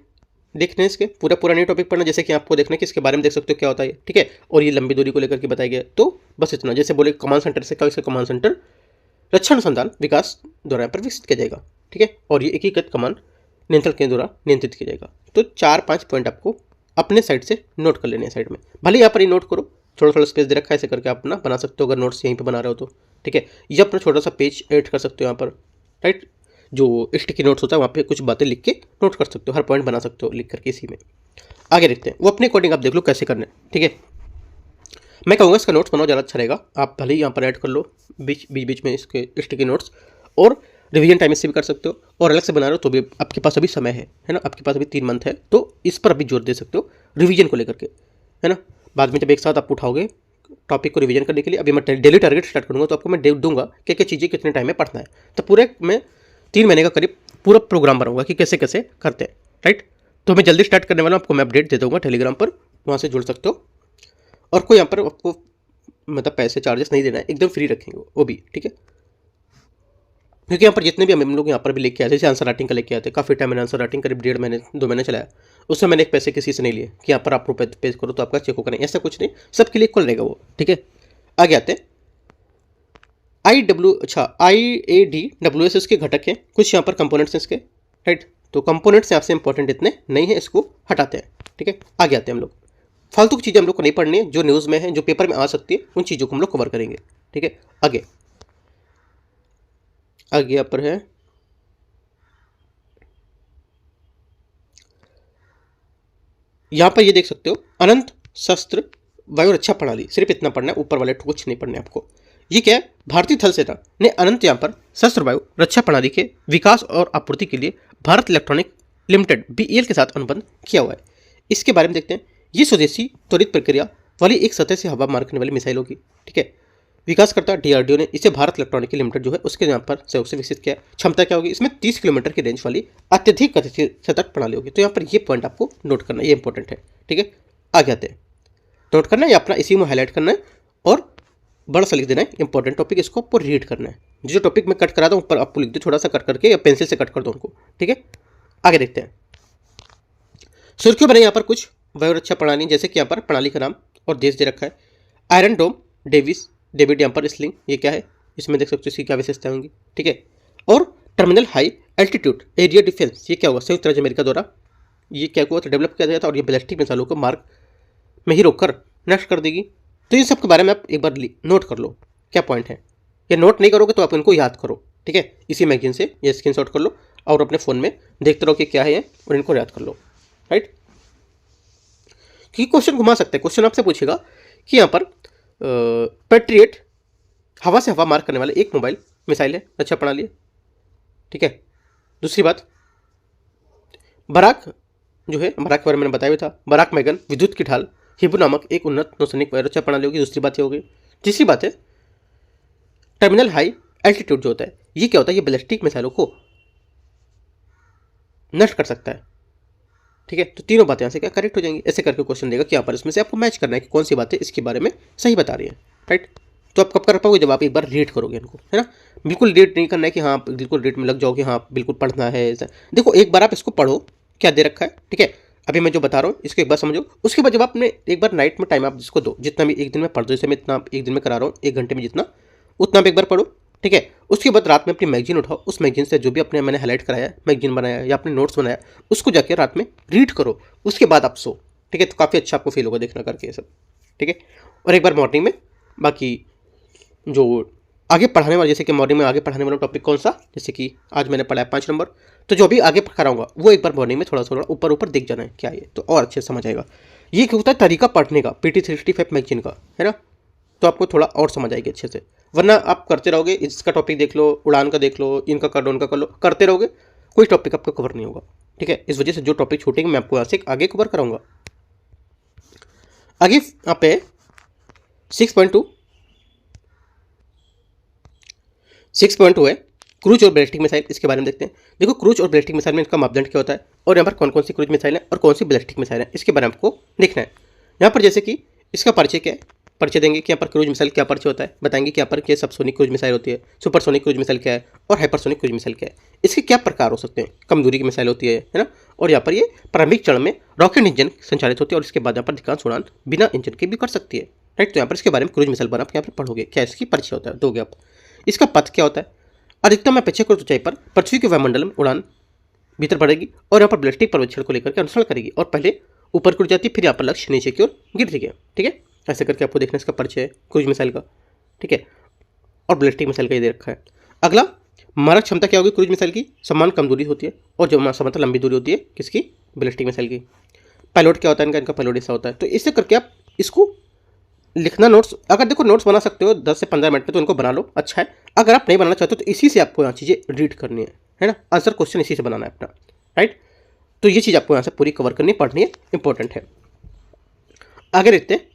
देखने इसके पूरा नहीं टॉपिक पढ़ना, जैसे कि आपको देखना है कि इसके बारे में देख सकते हो क्या होता है, ठीक है। और ये लंबी दूरी को लेकर के बताया गया, तो बस इतना। जैसे बोले कमांड सेंटर से क्या, इसका कमांड सेंटर रक्षा अनुसंधान विकास द्वारा पर विकसित किया जाएगा, ठीक है। और ये एकीकृत कमान नियंत्रण के द्वारा नियंत्रित किया जाएगा। तो 4-5 पॉइंट आपको अपने साइड से नोट कर लेने हैं साइड में, भले यहाँ पर ही नोट करो, थोड़ा थोड़ा स्पेस दे रखा है, ऐसे करके आप अपना बना सकते हो अगर नोट्स यहीं पे बना रहे हो तो, ठीक है। ये अपना छोटा सा पेज ऐड कर सकते हो यहाँ पर, राइट। जो स्टिकी नोट्स होता है वहाँ पे कुछ बातें लिख के नोट कर सकते हो, हर पॉइंट बना सकते हो लिख करके इसी में। आगे देखते हैं, वो अपने अकॉर्डिंग आप देख लो कैसे करना है, ठीक है। मैं कहूँगा इसका नोट्स बनाओ, ज़्यादा अच्छा रहेगा। आप भले ही यहाँ पर ऐड कर लो बीच में इसके स्टिकी नोट्स, और रिवीजन टाइम इससे भी कर सकते हो, और अलग से बना रहे हो तो भी आपके पास अभी समय है ना, आपके पास अभी 3 मंथ है, तो इस पर अभी जोर दे सकते हो रिवीजन को लेकर के, है ना। बाद में जब एक साथ आप उठाओगे टॉपिक को रिवीजन करने के लिए, अभी मैं डेली टारगेट स्टार्ट करूँगा, तो आपको मैं दूंगा क्या क्या चीज़ें कितने टाइम में पढ़ना है, तो पूरे मैं 3 महीने का करीब पूरा प्रोग्राम बनाऊंगा कि कैसे कैसे करते हैं, राइट। तो मैं जल्दी स्टार्ट करने वाला हूँ, आपको मैं अपडेट दे दूँगा टेलीग्राम पर, वहाँ से जुड़ सकते हो। और कोई यहाँ पर आपको मतलब पैसे चार्जेस नहीं देना है, एकदम फ्री रखेंगे वो भी, ठीक है। क्योंकि यहाँ पर जितने भी हम लोग यहाँ पर भी लेके आए, जैसे आंसर राइटिंग का लेके आते, काफ़ी टाइम मैंने आंसर राइटिंग करीब 1.5 महीने 2 महीने चलाया, उसमें मैंने एक पैसे किसी से नहीं लिए कि यहाँ पर आप रुपये पे करो तो आपका चेक हो करें, ऐसा कुछ नहीं, सबके लिए इक्वल रहेगा वो, ठीक है। आगे आते हैं IADWS के घटक हैं, कुछ यहाँ पर कंपोनेंट्स हैं इसके, राइट। तो कंपोनेंट्स यहाँ से इंपॉर्टेंट इतने नहीं है, इसको हटाते हैं, ठीक है। आगे आते हैं हम लोग, फालतू की चीज़ें हम लोग को नहीं पढ़नी है, जो न्यूज़ में है, जो पेपर में आ सकती है, उन चीज़ों को हम लोग कवर करेंगे, ठीक है। आगे यहाँ पर है यहाँ पर ये देख सकते हो, अनंत शस्त्र वायु रक्षा प्रणाली, सिर्फ इतना पढ़ना है, ऊपर वाले कुछ नहीं पढ़ने आपको। ये क्या है? भारतीय थल सेना ने अनंत यहाँ पर शस्त्र वायु रक्षा प्रणाली के विकास और आपूर्ति के लिए भारत इलेक्ट्रॉनिक लिमिटेड BEL के साथ अनुबंध किया हुआ है। इसके बारे में देखते हैं। ये स्वदेशी त्वरित प्रक्रिया वाली एक सतह से हवा मार करने वाली मिसाइलों की, ठीक है, विकासकर्ता DRDO ने इसे भारत इलेक्ट्रॉनिक लिमिटेड जो है उसके यहाँ पर सहयोग से विकसित किया है। क्षमता क्या होगी इसमें? 30 किलोमीटर की रेंज वाली अत्यधिक सतर्क प्रणाली होगी। तो यहाँ पर ये पॉइंट आपको नोट करना है, ये इंपॉर्टेंट है, ठीक है। आगे आते हैं, नोट करना है या अपना इसी में हाईलाइट करना है और बड़ा सा लिख देना है इंपॉर्टेंट टॉपिक, इसको आपको रीड करना है। जो टॉपिक मैं कट करा दूँ ऊपर आपको लिख दो, थोड़ा सा कट करके या पेंसिल से कट कर दो उनको, ठीक है। आगे देखते हैं, सुर्खियों बने यहाँ पर कुछ वायु रक्षा प्रणाली, जैसे कि यहाँ पर प्रणाली का नाम और देश दे रखा है। आयरन डोम डेविड यहाँ पर स्लिंग, ये क्या है इसमें देख सकते हो, इसकी क्या विशेषता होंगी, ठीक है। और terminal high altitude area defence, ये क्या हुआ? संयुक्त राज्य अमेरिका द्वारा ये क्या हुआ था? डेवलप किया गया था, और ये बैलिस्टिक मिसाइलों को मार्ग में ही रोककर नष्ट कर देगी। तो इन सब के बारे में आप एक बार नोट कर लो क्या पॉइंट है। या नोट नहीं करोगे तो आप इनको याद करो, ठीक है, इसी मैगजीन से ये स्क्रीनशॉट कर लो और अपने फ़ोन में देखते रहो कि क्या है और इनको याद कर लो, राइट। क्योंकि क्वेश्चन घुमा सकते हैं, क्वेश्चन आपसे पूछेगा कि यहाँ पर पैट्रियट हवा से हवा मार करने वाले एक मोबाइल मिसाइल है, रक्षा प्रणाली है, ठीक है। दूसरी बात, बराक जो है, बराक के बारे में मैंने बताया भी था, बराक मैगन विद्युत की ढाल हिब्रू नामक एक उन्नत नौसैनिक रक्षा प्रणाली होगी। दूसरी बात ये होगी। तीसरी बात है टर्मिनल हाई एल्टीट्यूड जो होता है, ये क्या होता है? ये बैलिस्टिक मिसाइलों को नष्ट कर सकता है, ठीक है। तो तीनों बातें यहाँ से क्या करेक्ट हो जाएंगी, ऐसे करके क्वेश्चन देगा कि यहाँ पर इसमें से आपको मैच करना है कि कौन सी बातें इसके बारे में सही बता रही है, राइट। तो आप कब कर पाओगे? जब आप एक बार रीड करोगे इनको, है ना। बिल्कुल रीड नहीं करना है कि हाँ बिल्कुल रीड में लग जाओगे, हाँ बिल्कुल पढ़ना है ऐसा। देखो एक बार आप इसको पढ़ो क्या दे रखा है, ठीक है। अभी मैं जो बता रहा हूँ इसको एक बार समझो, उसके बाद जब आपने एक बार नाइट में टाइम आप जिसको दो, जितना भी एक दिन में पढ़ दो, जैसे मैं इतना एक दिन में करा रहा हूँ 1 घंटे में जितना, उतना भी एक बार पढ़ो, ठीक है। उसके बाद रात में अपनी मैगजीन उठाओ, उस मैगजीन से जो भी अपने मैंने हाईलाइट कराया, मैगजीन बनाया या अपने नोट्स बनाया, उसको जाके रात में रीड करो, उसके बाद आप सो, ठीक है। तो काफ़ी अच्छा आपको फील होगा देखना करके ये सब, ठीक है। और एक बार मॉर्निंग में बाकी जो आगे पढ़ाने वाला, जैसे कि मॉर्निंग में आगे पढ़ाने वाला टॉपिक कौन सा, जैसे कि आज मैंने पढ़ा है 5 नंबर, तो जो भी आगे कराऊंगा वो एक बार मॉर्निंग में थोड़ा थोड़ा ऊपर दिख जाना है क्या ये, तो और अच्छे से समझ आएगा। ये क्या होता है तरीका पढ़ने का PT 365 मैगजीन का, है ना। तो आपको थोड़ा और समझ आएगी अच्छे से, वरना आप करते रहोगे, इसका टॉपिक देख लो, उड़ान का देख लो, इनका कर लो, उनका कर लो, करते रहोगे, कोई टॉपिक आपका कवर नहीं होगा, ठीक है। इस वजह से जो टॉपिक छूटेंगे मैं आपको यहाँ से आगे कवर कराऊंगा। आगे यहाँ पे 6.2 है क्रूज और बैलिस्टिक मिसाइल, इसके बारे में देखते हैं। देखो क्रूज और बैलिस्टिक मिसाइल में इनका मापदंड क्या होता है और यहाँ पर कौन कौन सी क्रूज मिसाइल है और कौन सी बैलिस्टिक मिसाइल है, इसके बारे में आपको देखना है। यहाँ पर जैसे कि इसका परिचय क्या है, परिचय देंगे कि यहाँ पर क्रूज मिसाइल क्या परिचय होता है, बताएंगे कि यहाँ पर क्या सबसोनिक क्रूज मिसाइल होती है, सुपरसोनिक क्रूज मिसाइल क्या है और हाइपरसोनिक क्रूज मिसाइल क्या है, इसके क्या प्रकार हो सकते हैं। कम दूरी की मिसाइल होती है ना, और यहाँ पर ये प्रारंभिक चरण में रॉकेट इंजन संचालित होती है और इसके बाद यहाँ पर अधिकांश उड़ान बिना इंजन के भी कर सकती है, राइट। तो यहाँ पर इसके बारे में क्रूज मिसाइल पर आप यहाँ पर पढ़ोगे, क्या इसकी परिचय होता है, दोगे आप। इसका पथ क्या होता है, अधिकतम अपेक्षाकृत ऊंचाई पर पृथ्वी के वायुमंडल में उड़ान भीतर बढ़ेगी और यहाँ पर बैलिस्टिक पर्यवेक्षण को लेकर के अनुसरण करेगी और पहले ऊपर की ओर जाती है, फिर यहाँ पर लक्ष्य नीचे की ओर गिरती है, ठीक है। ऐसे करके आपको देखना इसका परिचय है क्रूज मिसाइल का, ठीक है। और बैलिस्टिक मिसाइल का ये दे रखा है। अगला, मारक क्षमता क्या होगी क्रूज मिसाइल की, समान कम दूरी होती है और जो समांतर लंबी दूरी होती है किसकी, बैलिस्टिक मिसाइल की। पायलट क्या होता है इनका पायलट ऐसा होता है। तो इससे करके आप इसको लिखना नोट्स, अगर देखो नोट्स बना सकते हो 10 से 15 मिनट में तो उनको बना लो, अच्छा है। अगर आप नहीं बनाना चाहते हो तो इसी से आपको यहाँ चीज़ें रीड करनी है ना, आंसर क्वेश्चन इसी से बनाना है अपना, राइट। तो ये चीज़ आपको यहाँ से पूरी कवर करनी पढ़नी है, इंपॉर्टेंट है। आगे देखते हैं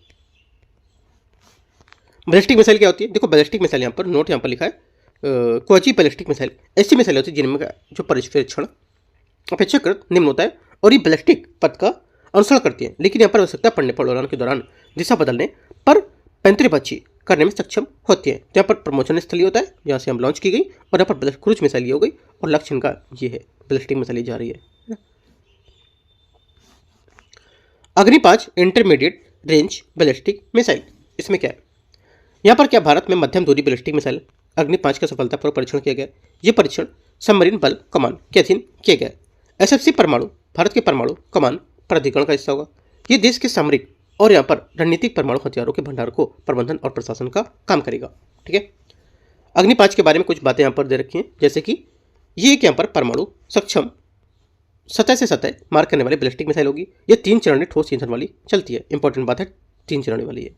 बैलिस्टिक मिसाइल क्या होती है। देखो बैलिस्टिक मिसाइल यहाँ पर नोट यहाँ पर लिखा है, क्वाजी बैलिस्टिक मिसाइल ऐसी मिसाइल होती है जिनमें जो परीक्षण अपेक्षाकृत निम्न होता है और ये बैलिस्टिक पथ का अनुसरण करती है, लेकिन यहाँ पर आवश्यकता पड़ने पर उड़ान के दौरान दिशा बदलने पर पैंतरेबाजी करने में सक्षम होती है। तो यहाँ पर प्रमोशन स्थली होता है जहाँ से हम लॉन्च की गई और यहाँ पर क्रूज मिसाइल ये हो गई और लक्ष्य इनका ये है, बैलिस्टिक मिसाइल जा रही है। अग्नि 5 इंटरमीडिएट रेंज बैलिस्टिक मिसाइल, इसमें क्या है, यहाँ पर क्या भारत में मध्यम दूरी बैलिस्टिक मिसाइल अग्नि 5 का सफलतापूर्वक परीक्षण किया गया। ये परीक्षण सबमरीन बल कमान के अधीन किया गया। एसएफसी परमाणु भारत के परमाणु कमान प्राधिकरण का हिस्सा होगा। ये देश के सामरिक और यहाँ पर रणनीतिक परमाणु हथियारों के भंडार को प्रबंधन और प्रशासन का काम करेगा, ठीक है। अग्नि 5 के बारे में कुछ बातें यहाँ पर दे रखी हैं, जैसे कि ये एक यहाँ पर परमाणु सक्षम सतह से सतह मार करने वाली बैलिस्टिक मिसाइल होगी। ये 3 चरणीय ठोस ईंधन वाली चलती है, इंपॉर्टेंट बात है 3 चरणीय वाली है।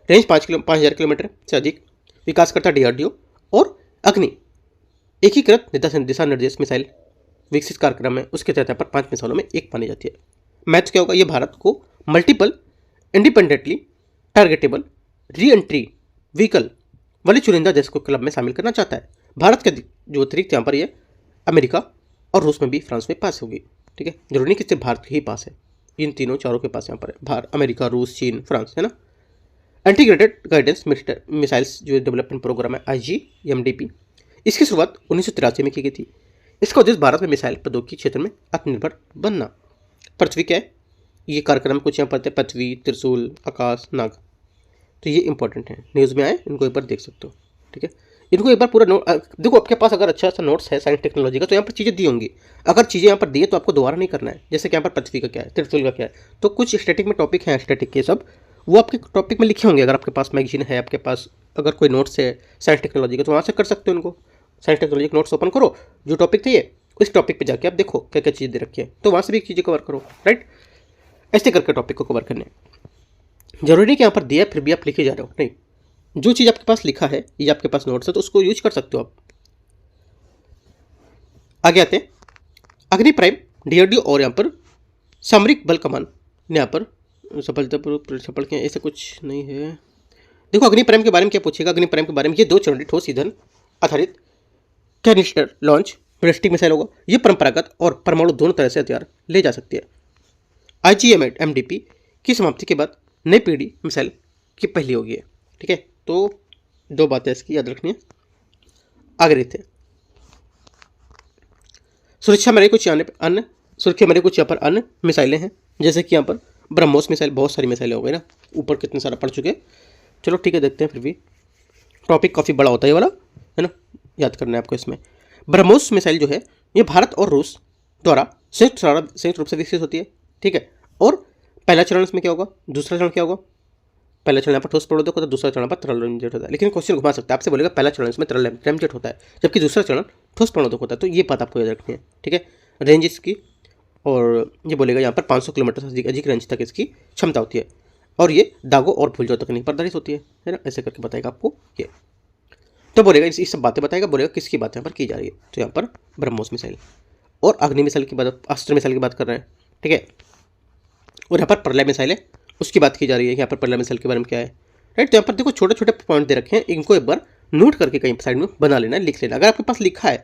रेंज 5,000 किलोमीटर से अधिक। विकास करता DRDO और अग्नि एकीकृत दिशा निर्देश मिसाइल विकसित कार्यक्रम है, उसके तहत पर 5 मिसाइलों में एक मानी जाती है। मैच क्या होगा, ये भारत को multiple independently targetable re entry vehicle वाले चुनिंदा देश को क्लब में शामिल करना चाहता है। भारत के जो अतिरिक्त यहाँ पर ये अमेरिका और रूस में भी, फ्रांस में पास होगी, ठीक है। जरूरी नहीं कि सिर्फ भारत के ही पास है, इन तीनों चारों के पास यहाँ पर है, भारत, अमेरिका, रूस, चीन, फ्रांस, है ना। इंटीग्रेटेड गाइडेंस मिसाइल्स जो डेवलपमेंट प्रोग्राम है IGMDP, इसकी शुरुआत 1983 में की गई थी। इसका उद्देश्य भारत में मिसाइल प्रौद्योगिकी क्षेत्र में आत्मनिर्भर बनना। पृथ्वी क्या है, ये कार्यक्रम कुछ यहाँ पर पृथ्वी, त्रिशूल, आकाश, नाग, तो ये इंपॉर्टेंट है, न्यूज़ में आए, इनको एक बार देख सकते हो, ठीक है। इनको एक बार पूरा नोट देखो, आपके पास अगर अच्छा सा नोट्स है साइंस टेक्नोलॉजी का तो यहाँ पर चीज़ें दी होंगी। अगर चीज़ें यहाँ पर दी है तो आपको दोबारा नहीं करना है, जैसे कि यहाँ पर पृथ्वी का क्या है, त्रिशूल का क्या है, तो कुछ स्टैटिक में टॉपिक हैं, स्टैटिक के सब वो आपके टॉपिक में लिखे होंगे। अगर आपके पास मैगजीन है, आपके पास अगर कोई नोट्स है साइंस टेक्नोलॉजी का तो वहाँ से कर सकते हो उनको। साइंस टेक्नोलॉजी के नोट्स ओपन करो, जो टॉपिक चाहिए उस टॉपिक पे जाके आप देखो क्या क्या चीज़ दे रखी है, तो वहाँ से भी चीज़ें कवर करो, राइट। ऐसे करके टॉपिक को कवर करने, जरूरी नहीं कि यहाँ पर दिया फिर भी आप लिखे जा रहे हो, नहीं, जो चीज़ आपके पास लिखा है ये आपके पास नोट्स है तो उसको यूज कर सकते हो आप। आगे आते हैं अग्नि प्राइम DRDO और यहाँ पर सामरिक बल कमान ने यहाँ पर सफलतापूर्वक सफल किया, ऐसा कुछ नहीं है। देखो अग्नि प्राइम के बारे में क्या पूछेगा, अग्नि प्राइम के बारे में ये 2 चरणीय ठोस ईंधन आधारित कैनिस्टर लॉन्च बैलिस्टिक मिसाइल होगा। ये परंपरागत और परमाणु दोनों तरह से हथियार ले जा सकती है। IGMDP की समाप्ति के बाद नई पीढ़ी मिसाइल की पहली होगी, ठीक है। तो 2 बातें इसकी याद रखनी है। आगे रहते हैं सुरक्षा मेरे कुछ यहाँ पर अन्य मिसाइलें हैं, जैसे कि यहाँ पर ब्रह्मोस मिसाइल, बहुत सारी मिसाइलें हो गई ना, ऊपर कितने सारा पढ़ चुके, चलो ठीक है देखते हैं, फिर भी टॉपिक काफ़ी बड़ा होता है ये वाला, है ना, याद करना है आपको। इसमें ब्रह्मोस मिसाइल जो है ये भारत और रूस द्वारा संयुक्त रूप से विकसित होती है, ठीक है। और पहला चरण इसमें क्या होगा, दूसरा चरण क्या होगा, पहला चरण यहाँ पर ठोस प्रवर्धक होता है, दूसरा चरण पर तरल रैमजेट होता है। लेकिन क्वेश्चन घुमा सकता है, आपसे बोलेगा पहला चरण इसमें तरल रैमजेट होता है जबकि दूसरा चरण ठोस प्रवर्धक होता है, तो ये बात आपको याद रखनी है, ठीक है। रेंज इसकी, और ये बोलेगा यहाँ पर 500 किलोमीटर से अधिक रेंज तक इसकी क्षमता होती है और ये दागों और फुलझों तकनीक पर आधारित होती है ना, ऐसे करके बताएगा आपको ये। तो बोलेगा इस सब बातें बताएगा, बोलेगा किसकी बात यहाँ पर की जा रही है, तो यहाँ पर ब्रह्मोस मिसाइल और अग्नि मिसाइल की बात, अस्त्र मिसाइल की बात कर रहे हैं, ठीक है। और यहाँ पर प्रलय मिसाइल है उसकी बात की जा रही है, यहाँ पर प्रलय मिसाइल के बारे में क्या है, राइट। तो यहाँ पर देखो छोटे छोटे पॉइंट दे रखे हैं, इनको एक बार नोट करके कहीं साइड में बना लेना, लिख लेना। अगर आपके पास लिखा है,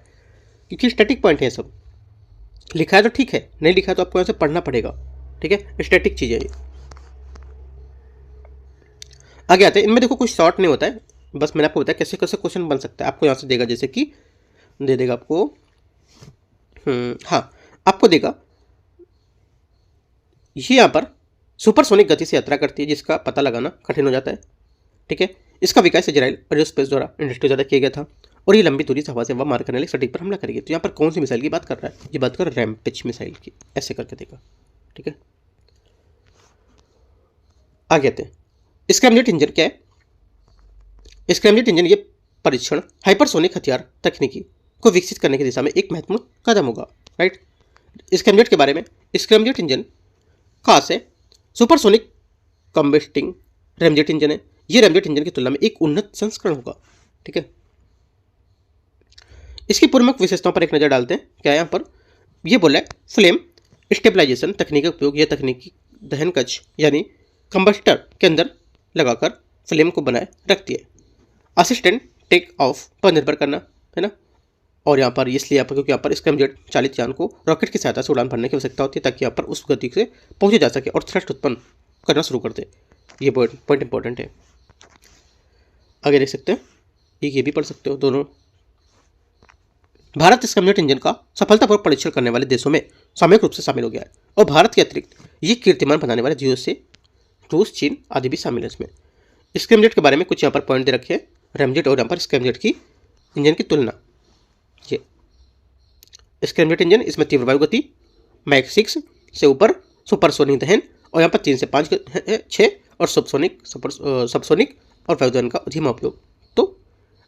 क्योंकि स्टैटिक पॉइंट है सब, लिखा है तो ठीक है, नहीं लिखा है तो आपको यहाँ से पढ़ना पड़ेगा, ठीक है। स्टैटिक चीज़ है ये। आगे आते हैं, इनमें देखो कुछ शॉर्ट नहीं होता है, बस मैंने आपको बताया कैसे कैसे क्वेश्चन बन सकता है। आपको यहाँ से देगा, जैसे कि दे देगा आपको, हाँ, आपको देगा ये यहाँ पर सुपरसोनिक गति से यात्रा करती है, जिसका पता लगाना कठिन हो जाता है, ठीक है। इसका विकास इजराइल एरोस्पेस द्वारा इंडस्ट्री द्वारा किया गया था, और ये लंबी दूरी से हवा से हवा मार करने वाली सटीक पर हमला करेगी। तो यहाँ पर कौन सी मिसाइल की बात कर रहा है? ये बात कर रहा है रैम्पेज मिसाइल की, ऐसे करके देगा, ठीक है। आगे आते हैं, स्क्रैमजेट इंजन क्या है? स्क्रैमजेट इंजन ये परीक्षण हाइपरसोनिक हथियार तकनीकी को विकसित करने की दिशा में एक महत्वपूर्ण कदम होगा, राइट। स्क्रैमजेट के बारे में, स्क्रैमजेट इंजन खास है सुपरसोनिक कम्बस्टिंग रैमजेट इंजन है। ये रैमजेट इंजन की तुलना में एक उन्नत संस्करण होगा, ठीक है। इसकी प्रमुख विशेषताओं पर एक नजर डालते हैं। क्या है यहाँ पर? ये बोला है फ्लेम स्टेबलाइजेशन तकनीक का उपयोग, यह तकनीकी दहन कक्ष यानी कंबस्टर के अंदर लगाकर फ्लेम को बनाए रखती है। असिस्टेंट टेक ऑफ पर निर्भर करना, है ना। और यहाँ पर इसलिए यहाँ पर क्योंकि यहाँ पर स्क्रैमजेट चालित यान को रॉकेट की सहायता से उड़ान भरने की आवश्यकता होती है, ताकि यहाँ पर उस गति से पहुंचे जा सके और थ्रस्ट उत्पन्न करना शुरू कर दे। ये पॉइंट इंपॉर्टेंट है। आगे देख सकते हैं, ये भी पढ़ सकते हो दोनों। भारत स्क्रैमजेट इंजन का सफलतापूर्वक परीक्षण करने वाले देशों में सामूहिक रूप से शामिल हो गया है, और भारत के अतिरिक्त ये कीर्तिमान बनाने वाले देशों से रूस, चीन आदि भी शामिल है इसमें। स्क्रैमजेट के बारे में कुछ यहाँ पर पॉइंट दे रखे हैं, रैमजेट और यहाँ पर स्क्रैमजेट की इंजन की तुलना। ये स्क्रैमजेट इंजन, इसमें तीव्र वायु गति, मैक 6 से ऊपर, सुपरसोनिक दहन, और यहाँ पर 3 से 5 6 और सबसोनिक और वायुदहन का धीमा उपयोग। तो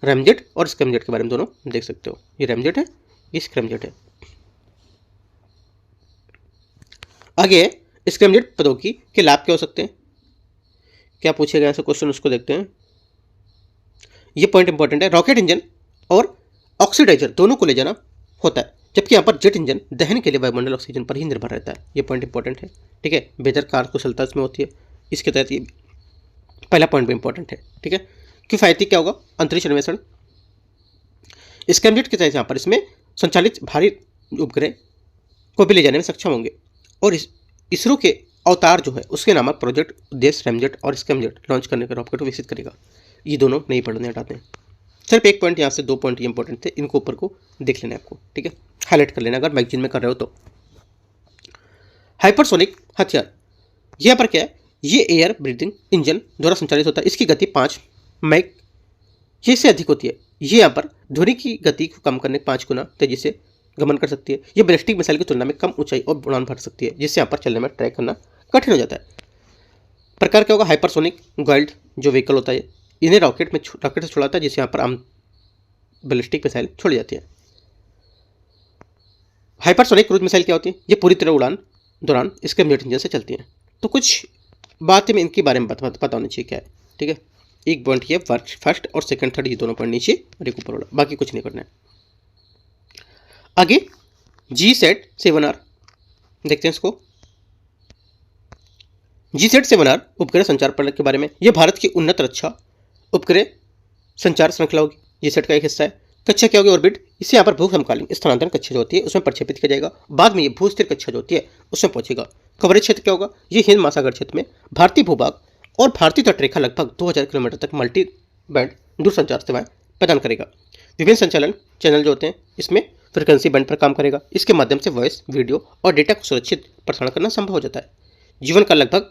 रैमजेट और स्क्रैमजेट के बारे में दोनों देख सकते हो। ये रैमजेट है, ये स्क्रैमजेट है। आगे स्क्रैमजेट प्रौद्योगिकी के लाभ क्या हो सकते हैं? क्या पूछेगा ऐसा क्वेश्चन, उसको देखते हैं। ये पॉइंट इंपॉर्टेंट है। रॉकेट इंजन और ऑक्सीडाइजर दोनों को ले जाना होता है, जबकि यहाँ पर जेट इंजन दहन के लिए वायुमंडल ऑक्सीजन पर ही निर्भर रहता है। ये पॉइंट इंपॉर्टेंट है, ठीक है। बेहतर कार्यकुशलता इसमें होती है, इसके तहत ये पहला पॉइंट भी इंपॉर्टेंट है, ठीक है। किफायती क्या होगा? अंतरिक्ष अन्वेषण। स्क्रैमजेट के तहत यहाँ पर इसमें संचालित भारी उपग्रह को भी ले जाने में सक्षम होंगे, और इसरो के अवतार जो है उसके नामक प्रोजेक्ट उद्देश्य रैमजेट और स्क्रैमजेट लॉन्च करने का रॉकेट को विकसित करेगा। ये दोनों नहीं पढ़ने हटाते हैं। सिर्फ एक पॉइंट यहाँ से, 2 पॉइंट ये इंपॉर्टेंट थे, इनको ऊपर को देख लेना है आपको, ठीक है। हाईलाइट कर लेना अगर मैगजीन में कर रहे हो तो। हाइपरसोनिक हथियार, यहाँ पर क्या है? ये एयर ब्रीथिंग इंजन द्वारा संचालित होता है। इसकी गति 5 मैक ये से अधिक होती है। ये यहाँ पर ध्वनि की गति को कम करने 5 गुना तेजी से गमन कर सकती है। ये बैलिस्टिक मिसाइल की तुलना में कम ऊंचाई और उड़ान भर सकती है, जिससे यहाँ पर चलने में ट्रैक करना कठिन हो जाता है। प्रकार क्या होगा? हाइपरसोनिक गाइड जो व्हीकल होता है, इन्हें रॉकेट से छुड़ाता है, जिससे यहाँ पर आम बैलिस्टिक मिसाइल छोड़ी जाती है। हाइपरसोनिक क्रूज मिसाइल क्या होती है? ये पूरी तरह उड़ान दौरान स्क्रैमजेट इंजन से चलती है। तो कुछ बातें में इनके बारे में पता होनी चाहिए क्या है, ठीक है। एक पॉइंट ये फर्स्ट और सेकंड थर्ड, ये दोनों पॉइंट नीचे और एक ऊपर वाला, बाकी कुछ नहीं करना है। आगे GSAT-7R देखते हैं इसको। GSAT-7R उपग्रह संचार प्रणाली के बारे में। यह भारत की उन्नत रक्षा उपग्रह संचार श्रृंखला होगी, जीसैट का एक हिस्सा है। कक्षा क्या होगी? ऑर्बिट। इससे यहाँ पर भू समकालीन स्थानांतरण कक्षा जो होती है उसमें प्रक्षेपित किया जाएगा, बाद में ये भू स्थिर कक्षा जो होती है उसमें पहुंचेगा। कवरेज क्षेत्र क्या होगा? ये हिंद महासागर क्षेत्र में भारतीय भूभाग और भारतीय तटरेखा लगभग 2000 किलोमीटर तक मल्टी बैंड दूरसंचार सेवाएं प्रदान करेगा। विभिन्न संचालन चैनल जो होते हैं इसमें फ्रिक्वेंसी बैंड पर काम करेगा। इसके माध्यम से वॉइस, वीडियो और डेटा को सुरक्षित प्रसारण करना संभव हो जाता है। जीवन का लगभग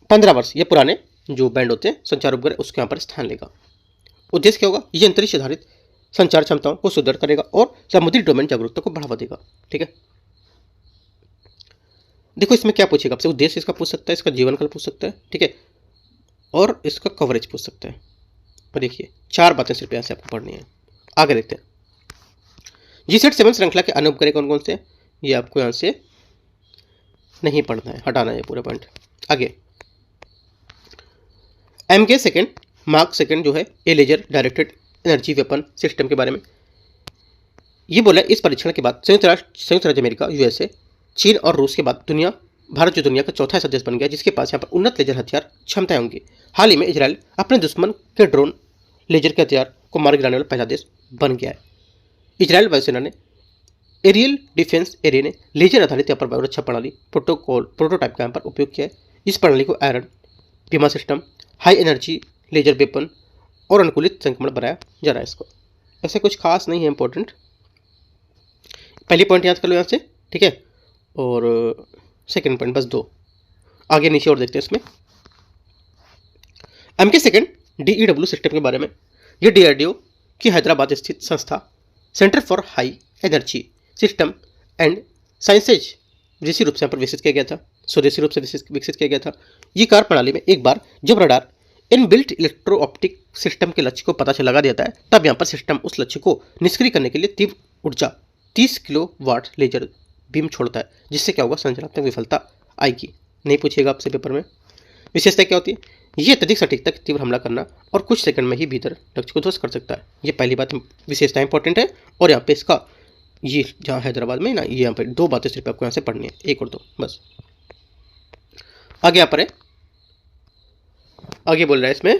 15 वर्ष ये पुराने जो बैंड होते हैं संचार उपग्रह उसके यहाँ पर स्थान लेगा। उद्देश्य क्या होगा? ये अंतरिक्ष आधारित संचार क्षमताओं को सुदृढ़ करेगा और समुद्री डोमेन जागरूकता को बढ़ावा देगा, ठीक है। देखो इसमें क्या पूछेगा आपसे? उद्देश्य इसका पूछ सकता है, इसका जीवन काल पूछ सकता है, ठीक है, और इसका कवरेज पूछ सकता है। और देखिए 4 बातें सिर्फ यहाँ से आपको पढ़नी है। आगे देखते हैं। GSAT-7 श्रृंखला के अन्य उपग्रह कौन कौन से? ये आपको यहाँ से नहीं पढ़ना है, हटाना है पूरा पॉइंट। आगे MK2 मार्क 2 जो है a laser directed energy weapon system के बारे में। ये बोला इस परीक्षण के बाद संयुक्त राज्य अमेरिका, USA, चीन और रूस के बाद भारत जो दुनिया का चौथा सदस्य बन गया जिसके पास यहाँ पर उन्नत लेजर हथियार क्षमताएं होंगी। हाल ही में इजराइल अपने दुश्मन के ड्रोन लेजर के हथियार को मार गिराने वाला पहला देश बन गया है। इजराइल वायुसेना ने एरियल डिफेंस एरिया ने लेजर आधारित यहाँ पर वायुरक्षा प्रणाली प्रोटोटाइप का यहाँ पर उपयोग किया है। इस प्रणाली को iron beam system, high energy laser weapon और अनुकूलित संक्रमण बनाया जा रहा है इसको। ऐसे कुछ खास नहीं है इंपॉर्टेंट, पहली पॉइंट याद कर लो यहाँ से, ठीक है। और सेकंड पॉइंट बस 2, आगे नीचे और देखते हैं इसमें। MK2 DEW सिस्टम के बारे में, ये DRDO की हैदराबाद स्थित संस्था centre for high energy system and sciences विदेशी रूप से यहाँ पर विकसित किया गया था, स्वदेशी रूप से विकसित किया गया था। ये कार्य प्रणाली में एक बार जब radar inbuilt electro optic system के लक्ष्य को पता से लगा देता है, तब यहाँ पर सिस्टम उस लक्ष्य को निष्क्रिय करने के लिए तीव्र ऊर्जा 30 किलोवाट लेजर बीम छोड़ता है, जिससे क्या होगा, संरचनात्मक विफलता आएगी। नहीं पूछिएगा आपसे पेपर में। विशेषता क्या होती है, ये अत्यधिक सटीकता तीव्र हमला करना और कुछ सेकंड में ही भीतर लक्ष्य को ध्वस्त कर सकता है। ये पहली बात विशेषता इंपॉर्टेंट है। और यहाँ पे इसका ये जहाँ हैदराबाद में ना, ये यहाँ पे 2 बातें सिर्फ आपको यहाँ से पढ़नी है, 1 और 2 बस। आगे यहाँ पर है, आगे बोल रहा है इसमें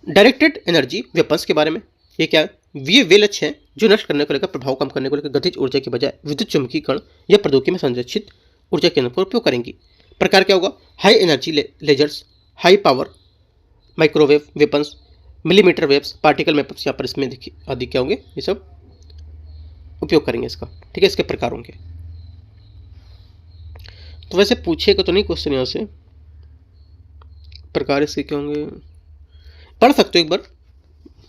डायरेक्टेड एनर्जी वेपन्स के बारे में। ये क्या है, ये वे लक्ष्य हैं जो नष्ट करने को लेकर, प्रभाव कम करने को लेकर गतिज ऊर्जा की बजाय विद्युत चुंबकीय कण या प्रौद्योगिकी में संरक्षित ऊर्जा केंद्र का उपयोग करेंगी। प्रकार क्या होगा, high energy lasers, high power microwave weapons, millimetre waves, particle weapons, यहाँ पर इसमें देखिए आदि क्या होंगे, ये सब उपयोग करेंगे इसका, ठीक है। इसके प्रकार होंगे। तो वैसे पूछेगा तो नहीं क्वेश्चन यहाँ से, प्रकार इसके क्या होंगे पढ़ सकते हो एक बार,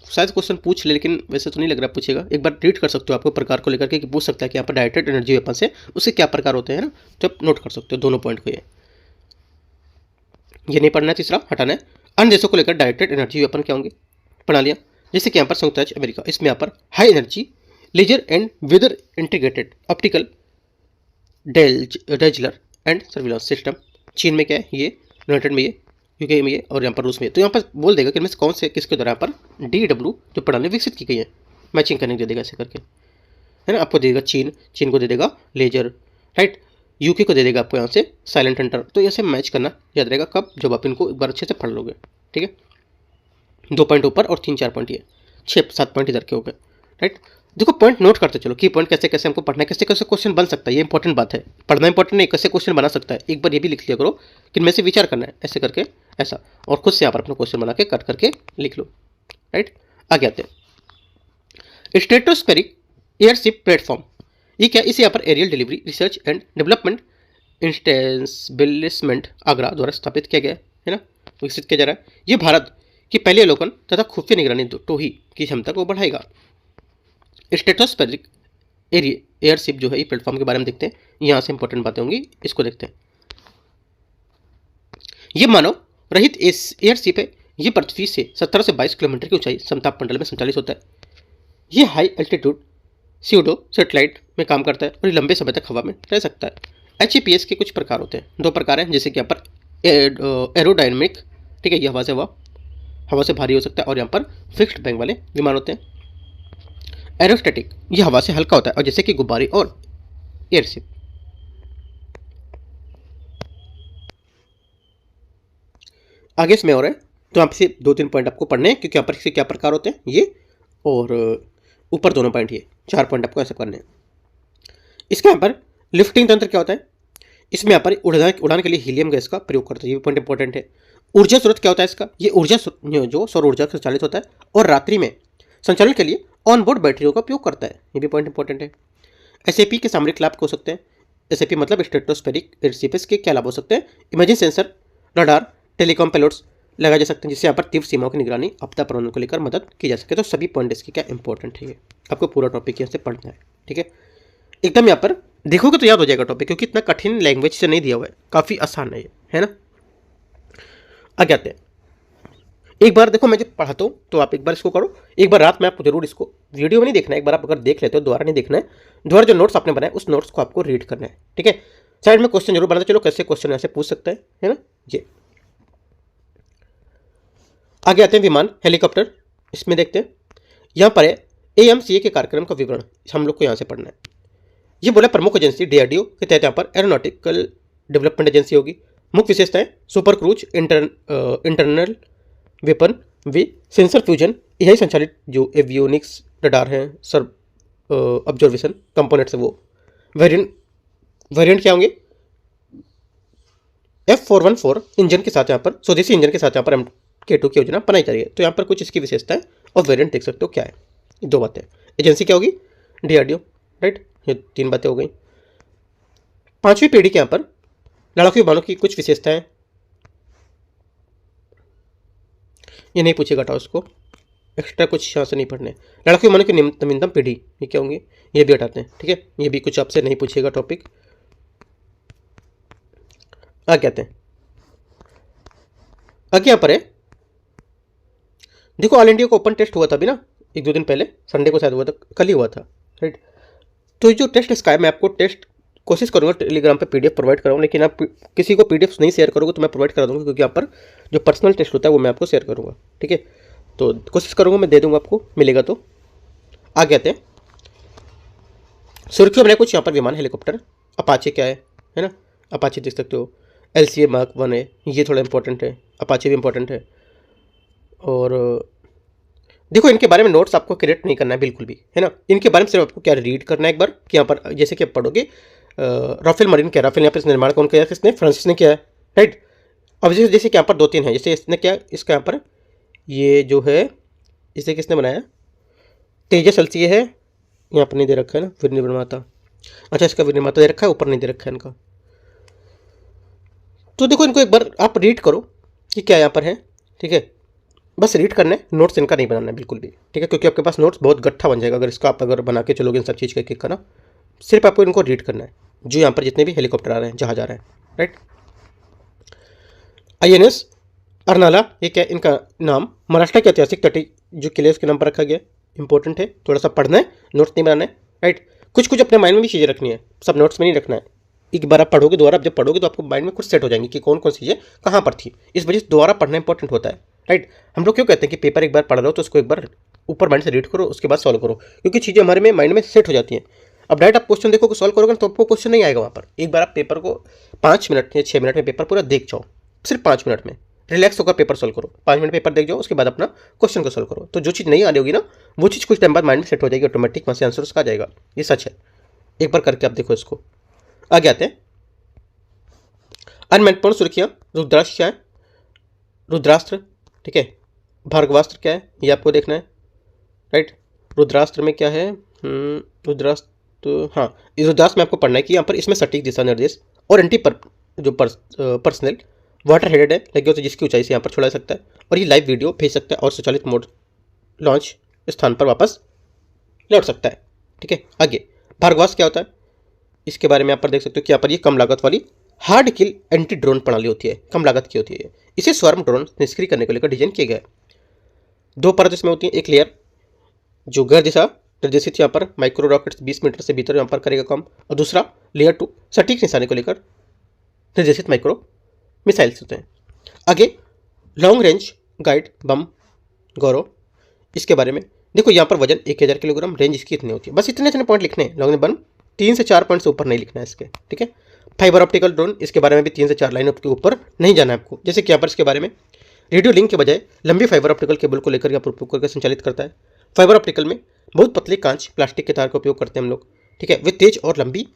शायद क्वेश्चन पूछ ले, लेकिन वैसे तो नहीं लग रहा पूछेगा। एक बार रीड कर सकते हो, आपको प्रकार को लेकर के पूछ सकता है कि यहाँ पर डायरेक्टेड एनर्जी वेपन्स है, उससे क्या प्रकार होते हैं ना, तो आप नोट कर सकते हो दोनों पॉइंट को। ये नहीं पढ़ना है, तीसरा हटाना है। अन्य देशों को लेकर डायरेक्टेड एनर्जी वेपन क्या होंगे, प्रणालियाँ, जैसे कि यहाँ पर संयुक्त राज्य अमेरिका, इसमें यहाँ पर high energy laser and weather integrated optical dazzler and surveillance system. चीन में क्या है, ये यूनाइटेड में, ये यूके में, ये और यहाँ पर रूस में। तो यहाँ पर बोल देगा कि इनमें से कौन से किसके द्वारा यहाँ पर DW जो प्रणाली विकसित की गई है, मैचिंग करने दे देगा ऐसे करके, है ना। आपको दे देगा चीन को दे देगा लेजर, राइट। यूके को दे देगा आपको यहाँ से साइलेंट हंटर। तो ऐसे मैच करना याद रहेगा कब, जब आप इनको एक बार अच्छे से पढ़ लोगे, ठीक है। 2 पॉइंट ऊपर और 3-4 पॉइंट ये, 6-7 पॉइंट इधर के हो गए, राइट। देखो पॉइंट नोट करते चलो, की पॉइंट कैसे कैसे हमको पढ़ना है, कैसे कैसे क्वेश्चन बन सकता है, ये इंपॉर्टेंट बात है। पढ़ना इंपॉर्टेंट नहीं, कैसे क्वेश्चन बना सकता है, एक बार ये भी लिख लिया करो कि इनमें से विचार करना है, ऐसे करके ऐसा, और खुद से यहाँ पर अपना क्वेश्चन बना के कट करके लिख लो, राइट। आगे आते हैं स्ट्रेटोस्फेरिक एयरशिप प्लेटफॉर्म। ये क्या, इसे यहाँ पर aerial delivery research and development establishment Agra द्वारा स्थापित किया गया है ना, विकसित किया जा रहा है। ये भारत की पहली अवलोकन तथा खुफिया निगरानी टोही की क्षमता को बढ़ाएगा। स्ट्रेटोस्फेरिक एयरशिप जो है, ये प्लेटफॉर्म के बारे में देखते हैं, यहाँ से इंपॉर्टेंट बातें होंगी, इसको देखते हैं। ये मानव रहित एयरशिप है। ये पृथ्वी से 17 से 22 किलोमीटर की ऊंचाई समताप मंडल में संचालित होता है। ये हाई एल्टीट्यूड स्यूडो सैटेलाइट में काम करता है और ये लंबे समय तक हवा में रह सकता है। HAPS के कुछ प्रकार होते हैं, 2 प्रकार हैं, जैसे कि यहाँ पर एरोडायनेमिक, ठीक है, ये हवा से भारी हो सकता है, और यहाँ पर फिक्स्ड बैंग वाले विमान होते हैं। एरोस्टैटिक, ये हवा से हल्का होता है, और जैसे कि गुब्बारे और एयरशिप। आगे इसमें और है, तो यहाँ से 2-3 पॉइंट आपको पढ़ने हैं, क्योंकि यहाँ पर इसके क्या प्रकार होते हैं ये, और ऊपर दोनों पॉइंट, ये 4 पॉइंट आपको ऐसे करने हैं। इसके यहाँ पर लिफ्टिंग तंत्र क्या होता है, इसमें यहाँ पर उड़ान के लिए हीलियम गैस का प्रयोग करते हैं, ये भी पॉइंट इंपॉर्टेंट है। ऊर्जा स्रोत क्या होता है इसका, ये ऊर्जा जो सौर ऊर्जा से संचालित होता है और रात्रि में संचालन के लिए ऑन बोर्ड बैटरियों का उपयोग करता है, ये भी पॉइंट इंपॉर्टेंट है। SAP के सामरिक लाभ हो सकते हैं, SAP मतलब स्ट्रेटोस्फेरिक एयरशिप्स के क्या लाभ हो सकते हैं, imaging sensor, radar, telecom payloads लगाए जा सकते हैं, जिससे यहाँ पर तीव्र सीमाओं की निगरानी, आपदा प्रबंधन को लेकर मदद की जा सके। तो सभी पॉइंट इसके क्या इंपॉर्टेंट है, ये आपको पूरा टॉपिक यहाँ से पढ़ना है, ठीक है। एकदम यहाँ पर देखोगे तो याद हो जाएगा टॉपिक, क्योंकि इतना कठिन लैंग्वेज से नहीं दिया हुआ है, काफ़ी आसान है ये, है ना। आगे आते हैं, एक बार देखो मैं जब पढ़ाता हूँ तो आप एक बार इसको करो, एक बार रात में आपको जरूर इसको वीडियो में नहीं देखना है, एक बार आप अगर देख लेते हो दोबारा नहीं देखना है, दोबारा जो नोट्स आपने बनाए उस नोट्स को आपको रीड करना है, ठीक है। साइड में क्वेश्चन जरूर बनाते चलो, कैसे क्वेश्चन ऐसे पूछ सकते हैं, है ना। ये आगे आते हैं विमान हेलीकॉप्टर, इसमें देखते हैं, यहाँ पर है AMCA के कार्यक्रम का विवरण, हम लोग को यहाँ से पढ़ना है। ये बोला प्रमुख एजेंसी DRDO के तहत यहाँ पर एरोनॉटिकल डेवलपमेंट एजेंसी होगी। मुख्य विशेषताएं सुपर क्रूज इंटरनल वेपन वे सेंसर फ्यूजन यही संचालित जो एवियोनिक्स रडार हैं, सर ऑब्जर्वेशन कंपोनेंट्स है, वो वेरिएंट क्या होंगे, F414 इंजन के साथ यहाँ पर, स्वदेशी इंजन के साथ यहाँ पर MK2 की योजना बनाई जा रही है। तो यहाँ पर कुछ इसकी विशेषताएं और वेरिएंट देख सकते हो क्या है। ये दो बातें। एजेंसी क्या होगी, DRDO, राइट। ये तीन बातें हो गई। पांचवी पीढ़ी के यहाँ पर लड़ाकू विमानों की कुछ विशेषताएं, ये नहीं पूछेगा, हटाओ उसको, एक्स्ट्रा कुछ यहाँ से नहीं पढ़ने। लड़ाकू विमानों की नवीनतम पीढ़ी ये क्या होंगी, ये भी हटाते हैं, ठीक है। ये भी कुछ आपसे नहीं पूछेगा टॉपिक। कहते हैं आगे यहाँ पर है, देखो ऑल इंडिया को ओपन टेस्ट हुआ था अभी ना, एक दो दिन पहले, संडे को शायद हुआ था, कल ही हुआ था, राइट। तो जो टेस्ट इसका है, मैं आपको टेस्ट कोशिश करूंगा टेलीग्राम पे PDF प्रोवाइड कराऊंगा, लेकिन आप किसी को PDF नहीं शेयर करोगे तो मैं प्रोवाइड करा दूंगा, क्योंकि यहाँ पर जो पर्सनल टेस्ट होता है वो मैं आपको शेयर करूंगा, ठीक है। तो कोशिश करूंगा, मैं दे दूंगा आपको, मिलेगा तो। आगे आते हैं, सुर्खियों में कुछ यहाँ पर विमान, हेलीकॉप्टर, अपाचे क्या है ना, अपाचे देख सकते हो, LCA Mark 1 है, ये थोड़ा इंपॉर्टेंट है, अपाचे भी इंपॉर्टेंट है। और देखो इनके बारे में नोट्स आपको क्रिएट नहीं करना है बिल्कुल भी, है ना। इनके बारे में सिर्फ आपको क्या रीड करना है एक बार, कि यहाँ पर जैसे कि आप पढ़ोगे राफेल मरीन क्या, राफेल यहाँ पर निर्माण कौन किया है, किसने, फ्रांसिस ने किया है, राइट। अब जैसे कि यहाँ पर दो तीन है, जैसे इसने क्या, इसका यहाँ पर ये जो है, इसे किसने बनाया, तेजस LCA है, यहाँ पर नहीं दे रखा है ना, विनिर्माता, अच्छा इसका विनिर्माता दे रखा है, ऊपर नहीं दे रखा है इनका। तो देखो इनको एक बार आप रीड करो कि क्या यहाँ पर है, ठीक है। बस रीड करना है, नोट्स इनका नहीं बनाना है बिल्कुल भी, ठीक है, क्योंकि आपके पास नोट्स बहुत गट्ठा बन जाएगा अगर इसका आप अगर बना के चलोगे इन सब चीज़ का एक एक का ना। सिर्फ आपको इनको रीड करना है, जो यहाँ पर जितने भी हेलीकॉप्टर आ रहे हैं, जहाज आ रहे हैं, राइट। INS अर्नाला, ये क्या, इनका नाम महाराष्ट्र के ऐतिहासिक तटीय जो किले उसके नाम पर रखा गया, इंपॉर्टेंट है, थोड़ा सा पढ़ना है, नोट्स नहीं बनाना है, राइट। कुछ कुछ अपने माइंड में भी चीज़ें रखनी है, सब नोट्स में नहीं रखना है। एक बार आप पढ़ोगे, दोबारा आप जब पढ़ोगे तो आपको माइंड में कुछ सेट हो जाएंगी कि कौन कौन सी चीज़ें कहाँ पर थी, इस वजह से दोबारा पढ़ना इंपॉर्टेंट होता है, राइट। हम लोग क्यों कहते हैं कि पेपर एक बार पढ़ लो तो उसको एक बार ऊपर माइंड से रीड करो, उसके बाद सॉल्व करो, क्योंकि चीज़ें हमारे में माइंड में सेट हो जाती हैं। अब डायरेक्ट आप क्वेश्चन देखो, सॉल्व करोगे तो आपको क्वेश्चन नहीं आएगा वहाँ पर। एक बार आप पेपर को 5 मिनट या 6 मिनट में पेपर पूरा देख जाओ, सिर्फ 5 मिनट में रिलैक्स होकर पेपर सॉल्व करो, 5 मिनट पेपर देख जाओ, उसके बाद अपना क्वेश्चन को सॉल्व करो। तो जो चीज़ नहीं आ रही होगी ना, वो चीज़ कुछ टाइम बाद माइंड में सेट हो जाएगी, ऑटोमेटिक वहाँ से आंसर उसका आ जाएगा, ये सच है। एक बार करके आप देखो इसको। आगे आते हैं, अनमहत्वपूर्ण सुर्खियाँ, रुद्राक्ष क्या है, रुद्रास्त्र, ठीक है, भार्गवास्त्र क्या है, ये आपको देखना है, राइट। रुद्रास्त्र में क्या है, रुद्रास्त्र, हाँ, इस रुद्रास्त्र में आपको पढ़ना है कि यहाँ पर इसमें सटीक दिशा निर्देश और पर्सनल वाटर हेडेड है, लगे तो जिसकी ऊंचाई से यहाँ पर छोड़ा जा सकता है, और ये लाइव वीडियो भेज सकता है, और स्वचालित मोड लॉन्च स्थान पर वापस लौट सकता है, ठीक है। आगे भार्गवास्त्र क्या होता है, इसके बारे में यहाँ पर देख सकते हो कि यहाँ पर ये कम लागत वाली हार्ड किल एंटी ड्रोन प्रणाली होती है, कम लागत की होती है। इसे स्वार्म ड्रोन निष्क्रिय करने को लेकर डिजाइन किया गया है। 2 परत इसमें होती है, एक लेयर जो गैर दिशा निर्देशित यहाँ पर माइक्रो रॉकेट्स 20 मीटर से भीतर यहाँ पर करेगा काम, और दूसरा लेयर 2 सटीक निशाने को लेकर निर्देशित माइक्रो मिसाइल्स होते हैं। आगे लॉन्ग रेंज गाइड बम गौरव, इसके बारे में देखो, यहाँ पर वजन 1000 किलोग्राम, रेंज इसकी इतनी होती है, बस इतने पॉइंट लिखने हैं। लॉन्ग बम 3 से 4 पॉइंट से ऊपर नहीं लिखना है इसके, ठीक है। फाइबर ऑप्टिकल ड्रोन, इसके बारे में भी 3 से 4 लाइन के ऊपर नहीं जाना है आपको। जैसे कि यहाँ पर इसके बारे में रेडियो लिंक के बजाय लंबी फाइबर ऑप्टिकल केबल को लेकर यहाँ पर उपयोग करके संचालित करता है। फाइबर ऑप्टिकल में बहुत पतले कांच प्लास्टिक के तार का उपयोग करते हैं हम लोग, ठीक है। वे तेज और लंबी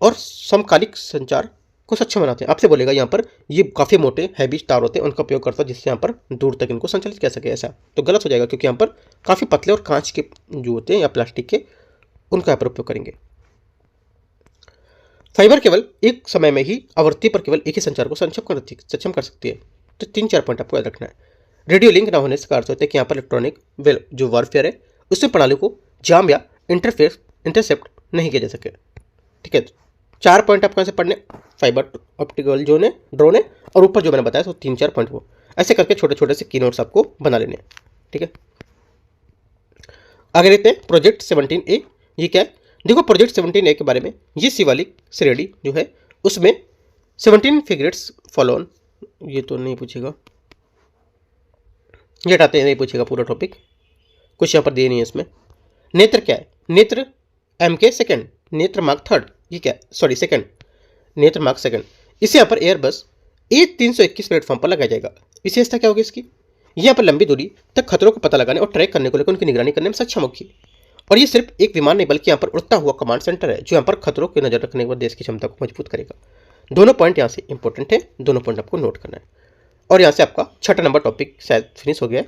और समकालिक संचार को सक्षम बनाते हैं। आपसे बोलेगा यहाँ पर ये काफ़ी मोटे हैवी तार होते हैं, उनका उपयोग करता है जिससे यहाँ पर दूर तक इनको संचालित कर सके, ऐसा तो गलत हो जाएगा, क्योंकि यहाँ पर काफ़ी पतले और कांच के जो होते हैं या प्लास्टिक के, उनका यहाँ पर उपयोग करेंगे। फाइबर केवल एक समय में ही आवृत्ति पर केवल एक ही संचार को सक्षम कर सकती है। तो 3-4 पॉइंट आपको याद रखना है। रेडियो लिंक ना होने से अर्थ होता है कि यहाँ पर इलेक्ट्रॉनिक जो वॉरफेयर है उससे प्रणाली को जाम या इंटरसेप्ट नहीं किया जा सके, ठीक है। 4 पॉइंट आपको ऐसे पढ़ने, फाइबर ऑप्टिकल जो है ड्रोन है, और ऊपर जो मैंने बताया तो 3-4 पॉइंट, वो ऐसे करके छोटे छोटे से की नोट्स आपको बना लेने हैं, ठीक है। आगे देखते हैं प्रोजेक्ट 17A, ये क्या है, देखो प्रोजेक्ट 17A के बारे में, ये शिवालिक श्रेणी जो है उसमें 17 फिगरेट्स फॉलोन, ये तो नहीं पूछेगा, ये हटाते हैं, नहीं पूछेगा पूरा टॉपिक, कुछ यहाँ पर दिए नहीं है इसमें। नेत्र क्या है, नेत्र MK सेकेंड, नेत्र मार्क थर्ड, ये क्या है, सॉरी सेकेंड, नेत्र मार्क सेकेंड। इसे यहाँ पर एयरबस A321 प्लेटफॉर्म पर लगाया जाएगा। विशेषता क्या होगी इसकी, ये यहाँ पर लंबी दूरी तक खतरों को पता लगाने और ट्रैक करने को लेकर उनकी निगरानी करने में सक्षम होगी। और ये सिर्फ एक विमान नहीं बल्कि यहाँ पर उड़ता हुआ कमांड सेंटर है जो यहाँ पर खतरों की नजर रखने के बाद देश की क्षमता को मजबूत करेगा। दोनों पॉइंट यहाँ से इंपॉर्टेंट है, दोनों पॉइंट आपको नोट करना है। और यहाँ से आपका 6ठा नंबर टॉपिक शायद फिनिश हो गया है।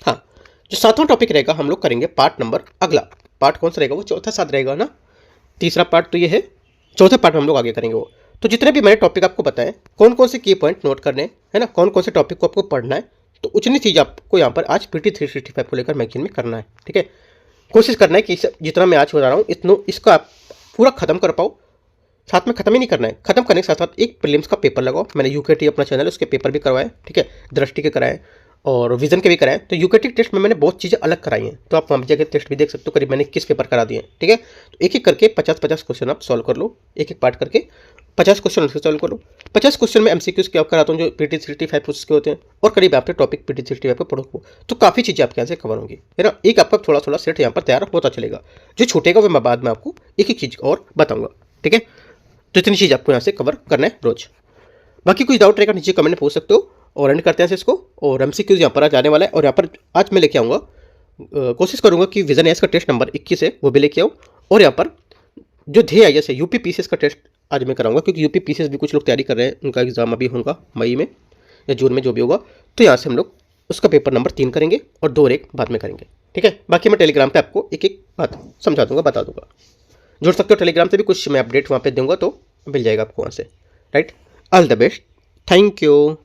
हाँ, जो 7वां टॉपिक रहेगा हम लोग करेंगे पार्ट नंबर, अगला पार्ट कौन सा रहेगा, वो चौथा साथ रहेगा ना। तीसरा पार्ट तो ये है, चौथे पार्ट में हम लोग आगे करेंगे वो। तो जितने भी मैंने टॉपिक आपको बताए, कौन कौन से की पॉइंट नोट करने है ना, कौन कौन से टॉपिक को आपको पढ़ना है, तो उतनी चीज़ आपको यहाँ पर आज PT 365 को लेकर मैगजीन में करना है। ठीक है, कोशिश करना है कि जितना मैं आज बता रहा हूँ इतना इसका आप पूरा खत्म कर पाओ। साथ में खत्म ही नहीं करना है, खत्म करने के साथ साथ एक प्रीलिम्स का पेपर लगाओ। मैंने UKT अपना चैनल है उसके पेपर भी करवाए, ठीक है, दृष्टि के कराए और विजन के भी कराए। तो UKT टेस्ट में मैंने बहुत चीज़ें अलग कराई हैं, तो आप वहाँ जगह टेस्ट भी देख सकते हो, करीब मैंने 21 पेपर करा दिए हैं। ठीक है, तो एक एक करके 50-50 क्वेश्चन आप सॉल्व कर लो, एक एक पार्ट करके 50 क्वेश्चन उसके सॉल्व कर लो। 50 क्वेश्चन में MCQs के आप कराता हूँ जो PT 65 उसके होते हैं, और करीब आपके टॉपिक PT 65 को पढ़ो, तो काफ़ी चीज़ें आपके यहाँ से कवर होंगी, है ना। एक आपका थोड़ा थोड़ा सेट यहाँ पर तैयार होता चलेगा, जो छूटेगा वो मैं बाद में आपको एक एक चीज़ और बताऊँगा। ठीक है, तो इतनी चीज़ आपको यहाँ से कवर करना है रोज। बाकी कुछ डाउट रहेगा नीचे कमेंट में पूछ सकते हो, और एंड करते हैं इसको। और MCQs यहाँ पर आज आने वाला है, और यहाँ पर आज मैं लेके आऊँगा, कोशिश करूँगा कि विजन एस का टेस्ट नंबर 21 है वो भी लेके आऊँ। और यहाँ पर जो IAS है UP PCS का टेस्ट आज मैं कराऊंगा, क्योंकि UP PCS भी कुछ लोग तैयारी कर रहे हैं, उनका एग्जाम अभी होगा मई में या जून में जो भी होगा। तो यहाँ से हम लोग उसका पेपर नंबर 3 करेंगे और 2 और 1 बाद में करेंगे। ठीक है, बाकी मैं टेलीग्राम पे आपको एक एक बात समझा दूंगा, बता दूंगा। जुड़ सकते हो टेलीग्राम से भी, कुछ मैं अपडेट वहाँ पे दूंगा तो मिल जाएगा आपको वहाँ से। Right, all the best, thank you.